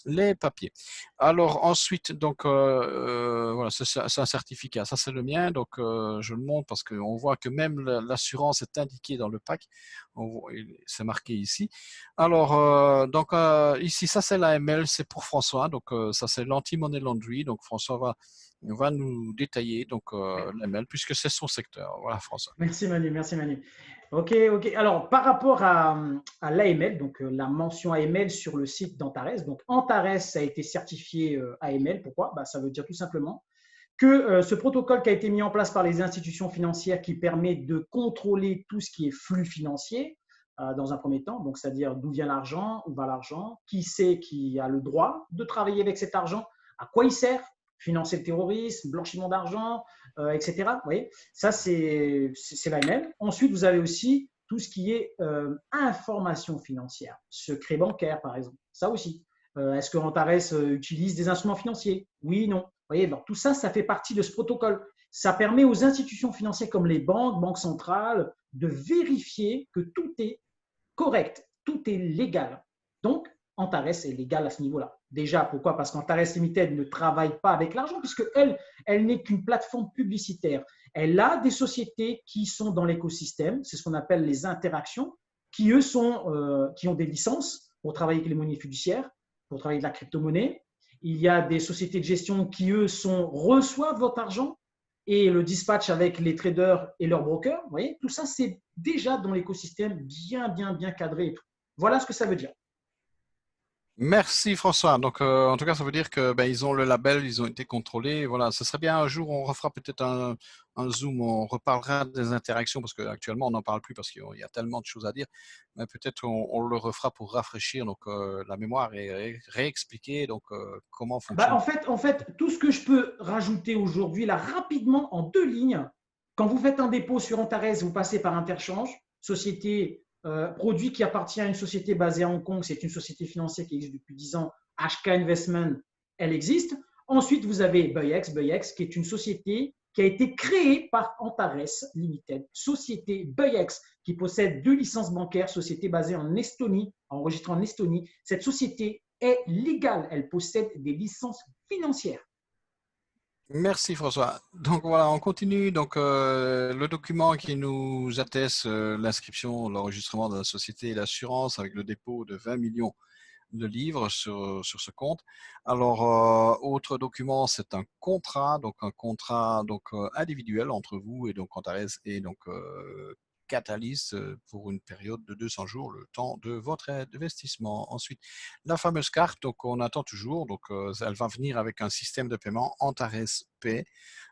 les papiers. Alors ensuite, donc voilà, c'est un certificat. Ça, c'est le mien. Donc, je le montre parce qu'on voit que même l'assurance est indiquée dans le pack. C'est marqué ici. Alors, donc ici, ça, c'est l'AML. C'est pour François. Donc, ça, c'est l'anti-money laundry. Donc, François va nous détailler donc l'AML puisque c'est son secteur. Voilà, François. Merci Manu, merci Manu. Ok. Alors, par rapport à l'AML, donc la mention AML sur le site d'Antares, donc Antares a été certifié AML. Pourquoi? Ça veut dire tout simplement que ce protocole qui a été mis en place par les institutions financières qui permet de contrôler tout ce qui est flux financier dans un premier temps, donc c'est-à-dire d'où vient l'argent, où va l'argent, qui c'est qui a le droit de travailler avec cet argent, à quoi il sert, financer le terrorisme, blanchiment d'argent, etc. Vous voyez, ça c'est l'AML. Ensuite, vous avez aussi tout ce qui est information financière, secret bancaire par exemple, ça aussi. Est-ce que Antares utilise des instruments financiers? Oui, non. Vous voyez, donc tout ça, ça fait partie de ce protocole. Ça permet aux institutions financières comme les banques centrales, de vérifier que tout est correct, tout est légal. Donc, Antares est légal à ce niveau-là. Déjà, pourquoi? Parce qu'Antares Limited ne travaille pas avec l'argent, puisque elle n'est qu'une plateforme publicitaire. Elle a des sociétés qui sont dans l'écosystème, c'est ce qu'on appelle les interactions, qui eux qui ont des licences pour travailler avec les monnaies fiduciaires, pour travailler de la crypto-monnaie. Il y a des sociétés de gestion qui, eux, reçoivent votre argent et le dispatch avec les traders et leurs brokers. Vous voyez, tout ça, c'est déjà dans l'écosystème bien cadré et tout. Voilà ce que ça veut dire. Merci François. Donc en tout cas, ça veut dire que ils ont le label, ils ont été contrôlés. Voilà, ce serait bien un jour, on refera peut-être un zoom, on reparlera des interactions parce qu'actuellement on n'en parle plus parce qu'il y a tellement de choses à dire. Mais peut-être on le refera pour rafraîchir donc la mémoire et réexpliquer donc comment fonctionne. En fait, tout ce que je peux rajouter aujourd'hui là rapidement en 2 lignes. Quand vous faites un dépôt sur Antares, vous passez par Interchange, société produit qui appartient à une société basée à Hong Kong. C'est une société financière qui existe depuis 10 ans. HK Investment, elle existe. Ensuite, vous avez Buyex, qui est une société qui a été créée par Antares Limited. Société Buyex, qui possède 2 licences bancaires, société basée en Estonie, enregistrée en Estonie. Cette société est légale. Elle possède des licences financières. Merci François. Donc voilà, on continue. Donc le document qui nous atteste l'inscription, l'enregistrement de la société et l'assurance avec le dépôt de 20 millions de livres sur ce compte. Alors autre document, c'est un contrat donc individuel entre vous et donc Antares et donc Catalyst pour une période de 200 jours, le temps de votre investissement. Ensuite, la fameuse carte, donc on attend toujours, donc elle va venir avec un système de paiement Antares paie.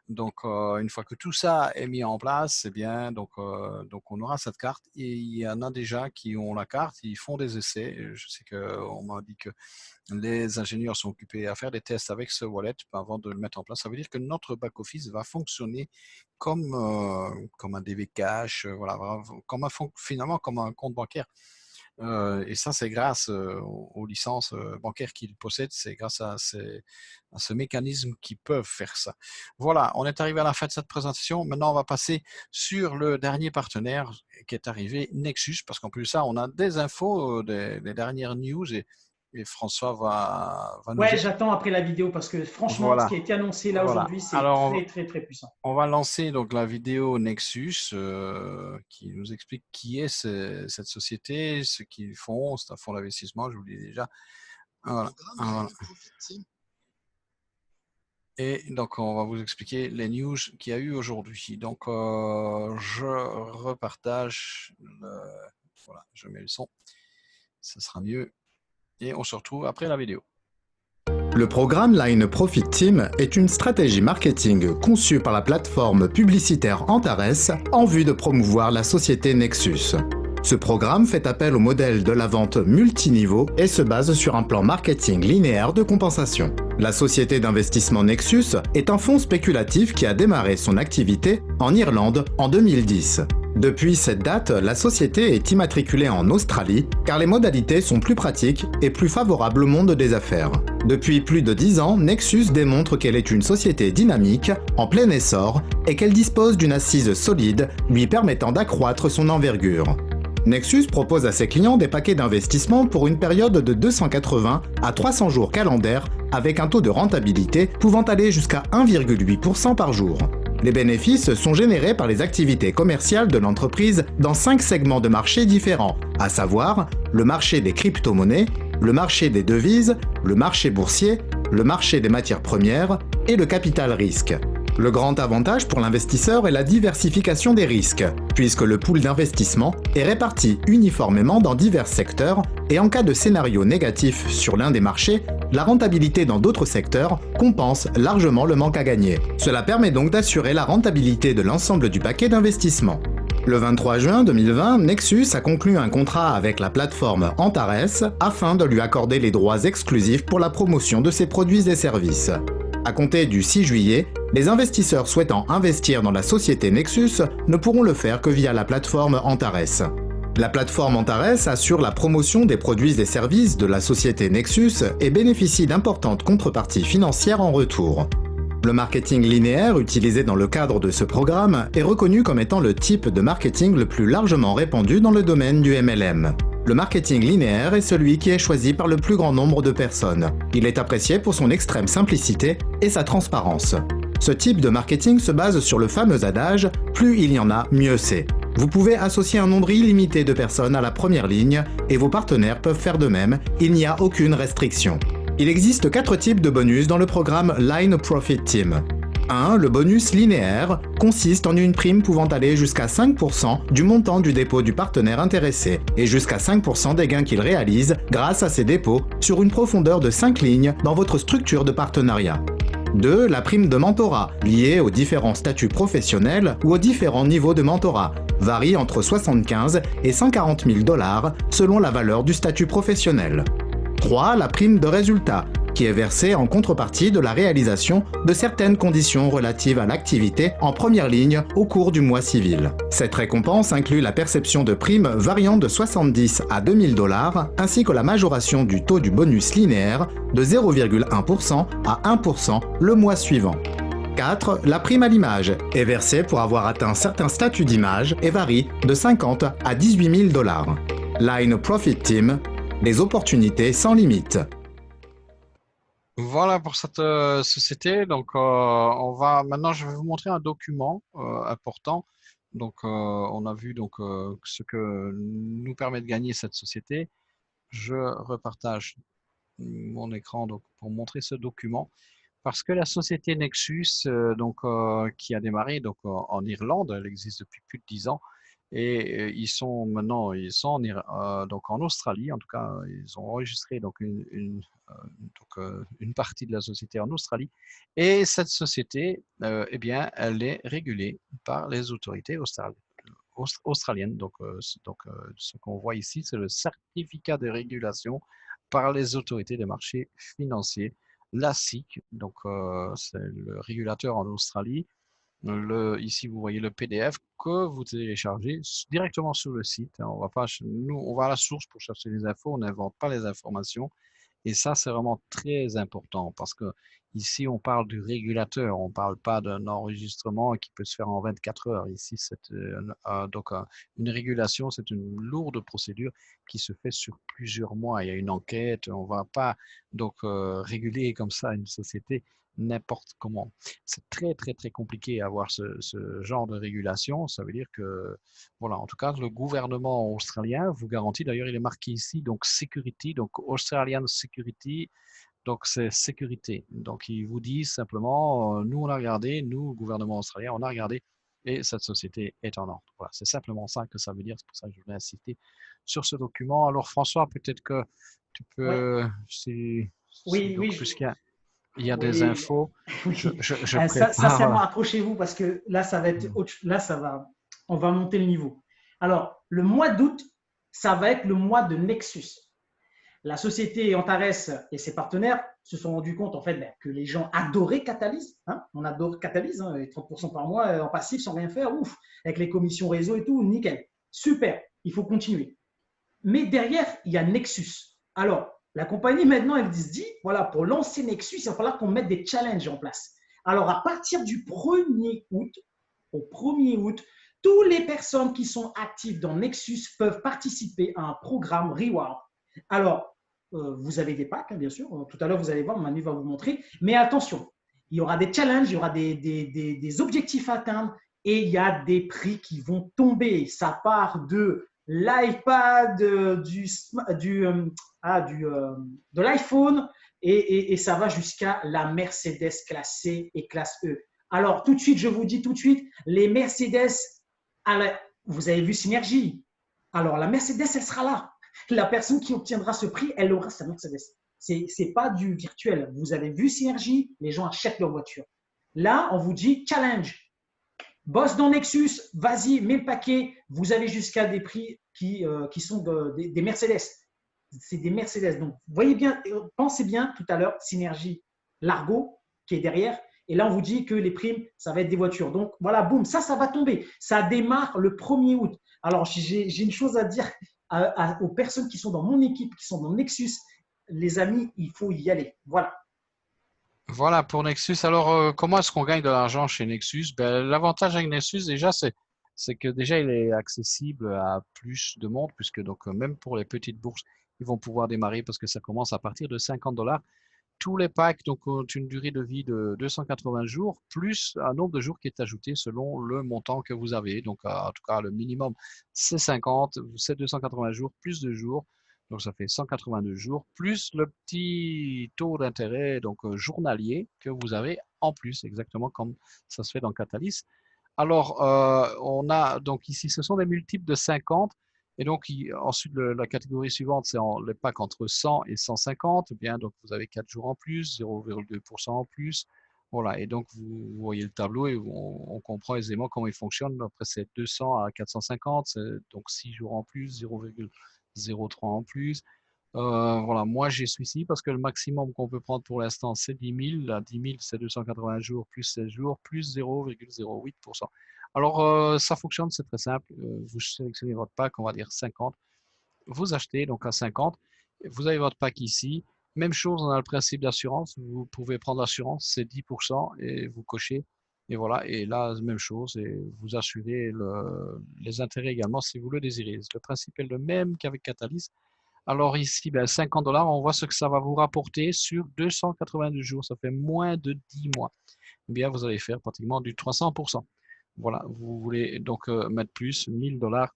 Donc, une fois que tout ça est mis en place, eh bien, donc on aura cette carte. Et il y en a déjà qui ont la carte, ils font des essais. Je sais qu'on m'a dit que les ingénieurs sont occupés à faire des tests avec ce wallet avant de le mettre en place. Ça veut dire que notre back-office va fonctionner comme un DV Cash, voilà, finalement comme un compte bancaire. Et ça, c'est grâce aux licences bancaires qu'ils possèdent, c'est grâce à ce mécanisme qu'ils peuvent faire ça. Voilà, on est arrivé à la fin de cette présentation. Maintenant, on va passer sur le dernier partenaire qui est arrivé, Nexus, parce qu'en plus de ça, on a des infos, des dernières news, et François va nous Ouais, expliquer. j'attends après la vidéo parce que franchement, Voilà. ce qui a été annoncé là Voilà. aujourd'hui, c'est Alors, très, très, très puissant. on va lancer donc la vidéo Nexus qui nous explique qui est cette société, ce qu'ils font. C'est un fonds d'investissement, je vous le dis déjà. Voilà. Voilà. Et donc, on va vous expliquer les news qu'il y a eu aujourd'hui. Donc, je repartage. Voilà, je mets le son. Ça sera mieux. Et on se retrouve après la vidéo. Le programme Line Profit Team est une stratégie marketing conçue par la plateforme publicitaire Antares en vue de promouvoir la société Nexus. Ce programme fait appel au modèle de la vente multiniveau et se base sur un plan marketing linéaire de compensation. La société d'investissement Nexus est un fonds spéculatif qui a démarré son activité en Irlande en 2010. Depuis cette date, la société est immatriculée en Australie car les modalités sont plus pratiques et plus favorables au monde des affaires. Depuis plus de 10 ans, Nexus démontre qu'elle est une société dynamique, en plein essor, et qu'elle dispose d'une assise solide lui permettant d'accroître son envergure. Nexus propose à ses clients des paquets d'investissement pour une période de 280 à 300 jours calendaires avec un taux de rentabilité pouvant aller jusqu'à 1,8% par jour. Les bénéfices sont générés par les activités commerciales de l'entreprise dans 5 segments de marché différents, à savoir le marché des crypto-monnaies, le marché des devises, le marché boursier, le marché des matières premières et le capital risque. Le grand avantage pour l'investisseur est la diversification des risques, puisque le pool d'investissement est réparti uniformément dans divers secteurs et en cas de scénario négatif sur l'un des marchés, la rentabilité dans d'autres secteurs compense largement le manque à gagner. Cela permet donc d'assurer la rentabilité de l'ensemble du paquet d'investissement. Le 23 juin 2020, Nexus a conclu un contrat avec la plateforme Antares afin de lui accorder les droits exclusifs pour la promotion de ses produits et services. À compter du 6 juillet, les investisseurs souhaitant investir dans la société Nexus ne pourront le faire que via la plateforme Antares. La plateforme Antares assure la promotion des produits et services de la société Nexus et bénéficie d'importantes contreparties financières en retour. Le marketing linéaire utilisé dans le cadre de ce programme est reconnu comme étant le type de marketing le plus largement répandu dans le domaine du MLM. Le marketing linéaire est celui qui est choisi par le plus grand nombre de personnes. Il est apprécié pour son extrême simplicité et sa transparence. Ce type de marketing se base sur le fameux adage « plus il y en a, mieux c'est ». Vous pouvez associer un nombre illimité de personnes à la première ligne et vos partenaires peuvent faire de même, il n'y a aucune restriction. Il existe 4 types de bonus dans le programme Line Profit Team. 1. Le bonus linéaire consiste en une prime pouvant aller jusqu'à 5% du montant du dépôt du partenaire intéressé et jusqu'à 5% des gains qu'il réalise grâce à ses dépôts sur une profondeur de 5 lignes dans votre structure de partenariat. 2. La prime de mentorat, liée aux différents statuts professionnels ou aux différents niveaux de mentorat, varie entre 75 et 140 000 $ selon la valeur du statut professionnel. 3. La prime de résultat, qui est versée en contrepartie de la réalisation de certaines conditions relatives à l'activité en première ligne au cours du mois civil. Cette récompense inclut la perception de primes variant de 70 à 2000 $ ainsi que la majoration du taux du bonus linéaire de 0,1% à 1% le mois suivant. 4. La prime à l'image est versée pour avoir atteint certains statuts d'image et varie de 50 à 18 000 $. Line Profit Team, les opportunités sans limite. Voilà pour cette société. Donc, maintenant, je vais vous montrer un document important. Donc, on a vu donc ce que nous permet de gagner cette société. Je repartage mon écran donc pour montrer ce document parce que la société Nexus, qui a démarré donc en Irlande, elle existe depuis plus de 10 ans. Et ils sont donc en Australie, en tout cas, ils ont enregistré donc une partie de la société en Australie. Et cette société, eh bien, elle est régulée par les autorités australiennes. Ce qu'on voit ici, c'est le certificat de régulation par les autorités des marchés financiers, la SIC. Donc, c'est le régulateur en Australie. Ici, vous voyez le PDF que vous téléchargez directement sur le site. On va pas, nous, on va à la source pour chercher les infos, on n'invente pas les informations. Et ça, c'est vraiment très important parce que ici, on parle du régulateur, on ne parle pas d'un enregistrement qui peut se faire en 24 heures. Ici, une régulation, c'est une lourde procédure qui se fait sur plusieurs mois. Il y a une enquête, on ne va pas réguler comme ça une société n'importe comment. C'est très, très, très compliqué à avoir ce genre de régulation. Ça veut dire que, voilà, en tout cas, le gouvernement australien vous garantit, d'ailleurs, il est marqué ici, donc Security, donc Australian Security, donc c'est sécurité. Donc, ils vous disent simplement, nous, on a regardé, nous, le gouvernement australien, on a regardé, et cette société est en ordre. Voilà, c'est simplement ça que ça veut dire. C'est pour ça que je voulais insister sur ce document. Alors, François, peut-être que tu Ouais. peux, Oui, donc, oui, il y a des oui, infos. oui. Je Sincèrement, prépare. accrochez-vous parce que là, ça va être là, on va monter le niveau. Alors, le mois d'août, ça va être le mois de Nexus. La société Antares et ses partenaires se sont rendus compte en fait que les gens adoraient Catalyst. Hein, on adore Catalyst, hein, 30% par mois en passif sans rien faire, ouf, avec les commissions réseau et tout, nickel. Super, il faut continuer. Mais derrière, il y a Nexus. Alors, la compagnie maintenant, elle se dit, voilà, pour lancer Nexus, il va falloir qu'on mette des challenges en place. Alors, à partir du 1er août, au 1er août, toutes les personnes qui sont actives dans Nexus peuvent participer à un programme Reward. Alors, vous avez des packs, hein, bien sûr. Tout à l'heure, vous allez voir, Manu va vous montrer. Mais attention, il y aura des challenges, il y aura des objectifs à atteindre et il y a des prix qui vont tomber. Ça part de l'iPad, de l'iPhone et ça va jusqu'à la Mercedes classe C et classe E. Alors, tout de suite, je vous dis tout de suite, les Mercedes, vous avez vu Synergie. Alors, la Mercedes, elle sera là. La personne qui obtiendra ce prix, elle aura sa Mercedes. C'est pas du virtuel. Vous avez vu Synergie, les gens achètent leur voiture. Là, on vous dit challenge. Bosse dans Nexus, vas-y, mets le paquet. Vous avez jusqu'à des prix qui sont des Mercedes. C'est des Mercedes. Donc, voyez bien, pensez bien tout à l'heure, Synergie, Largo qui est derrière. Et là, on vous dit que les primes, ça va être des voitures. Donc, voilà, boum, ça va tomber. Ça démarre le 1er août. Alors, j'ai une chose à dire aux personnes qui sont dans mon équipe, qui sont dans Nexus. Les amis, il faut y aller. Voilà. Voilà pour Nexus. Alors, comment est-ce qu'on gagne de l'argent chez Nexus? Ben, l'avantage avec Nexus, déjà, c'est que déjà, il est accessible à plus de monde, puisque donc, même pour les petites bourses, ils vont pouvoir démarrer parce que ça commence à partir de 50 $. Tous les packs donc, ont une durée de vie de 280 jours, plus un nombre de jours qui est ajouté selon le montant que vous avez. Donc, en tout cas, le minimum, c'est 50, c'est 280 jours, plus de jours. Donc, ça fait 182 jours, plus le petit taux d'intérêt donc journalier que vous avez en plus, exactement comme ça se fait dans Catalyst. Alors, on a donc ici, ce sont des multiples de 50. Et donc, ensuite, la catégorie suivante, c'est les packs entre 100 et 150. Bien, donc, vous avez 4 jours en plus, 0,2% en plus. Voilà, et donc, vous voyez le tableau et on comprend aisément comment il fonctionne. Après, c'est 200 à 450, donc 6 jours en plus, 0,03 en plus. Voilà, moi j'ai celui-ci parce que le maximum qu'on peut prendre pour l'instant c'est 10 000. Là, 10 000 c'est 280 jours plus 16 jours plus 0,08%. Alors ça fonctionne, c'est très simple. Vous sélectionnez votre pack, on va dire 50. Vous achetez donc à 50. Vous avez votre pack ici. Même chose, on a le principe d'assurance. Vous pouvez prendre l'assurance, c'est 10% et vous cochez. Et voilà, et là, même chose, et vous assurez les intérêts également si vous le désirez. Le principe est le même qu'avec Catalyst. Alors ici, ben, 50 $, on voit ce que ça va vous rapporter sur 282 jours. Ça fait moins de 10 mois. Eh bien, vous allez faire pratiquement du 300%. Voilà, vous voulez donc mettre plus, 1000 $.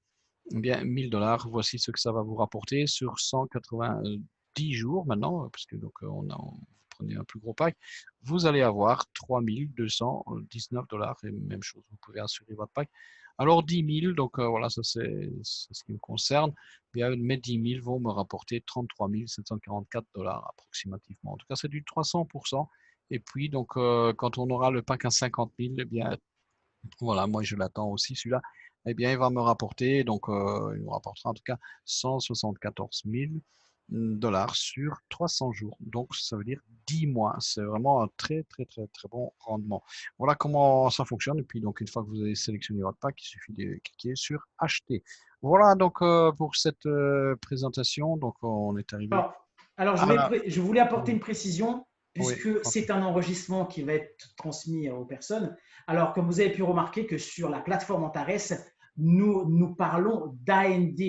Eh bien, 1000 $, voici ce que ça va vous rapporter sur 190 jours maintenant, puisque donc vous prenez un plus gros pack. Vous allez avoir 3219 $. Et même chose, vous pouvez assurer votre pack. Alors 10 000, donc voilà, ça c'est ce qui me concerne. Bien, mes 10 000 vont me rapporter 33 744 $ approximativement. En tout cas, c'est du 300%. Et puis, donc, quand on aura le pack à 50 000, eh bien, voilà, moi je l'attends aussi celui-là. Eh bien, il va me rapporter, donc il me rapportera en tout cas 174 000 $ sur 300 jours. Donc, ça veut dire 10 mois. C'est vraiment un très, très, très, très bon rendement. Voilà comment ça fonctionne. Et puis, donc, une fois que vous avez sélectionné votre pack, il suffit de cliquer sur acheter. Voilà donc pour cette présentation. Donc, on est arrivé Alors, alors, à la. je voulais apporter une précision, Oui, puisque c'est un enregistrement qui va être transmis aux personnes. Alors, comme vous avez pu remarquer que sur la plateforme Antares, nous parlons d'AND,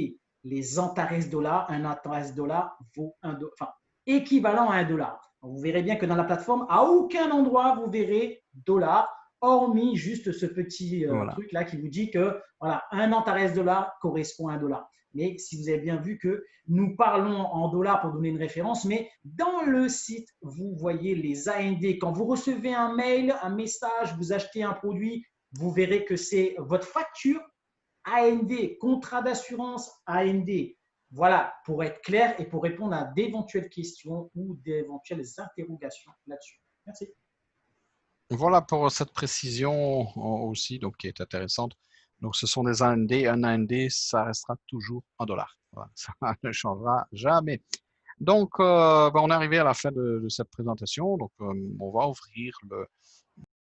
les Antares dollars. Un Antares dollar vaut enfin, équivalent à $1. Vous verrez bien que dans la plateforme, à aucun endroit vous verrez dollar, hormis juste ce petit voilà. truc là qui vous dit que voilà, un Antares dollar correspond à $1. Mais si vous avez bien vu que nous parlons en dollars pour donner une référence, mais dans le site, vous voyez les AND. Quand vous recevez un mail, un message, vous achetez un produit, vous verrez que c'est votre facture AND, contrat d'assurance AND. Voilà, pour être clair et pour répondre à d'éventuelles questions ou d'éventuelles interrogations là-dessus. Merci. Voilà pour cette précision aussi, donc qui est intéressante. Donc, ce sont des AND. Un AND, ça restera toujours en dollars. Voilà, ça ne changera jamais. Donc, on est arrivé à la fin de cette présentation. Donc, on va ouvrir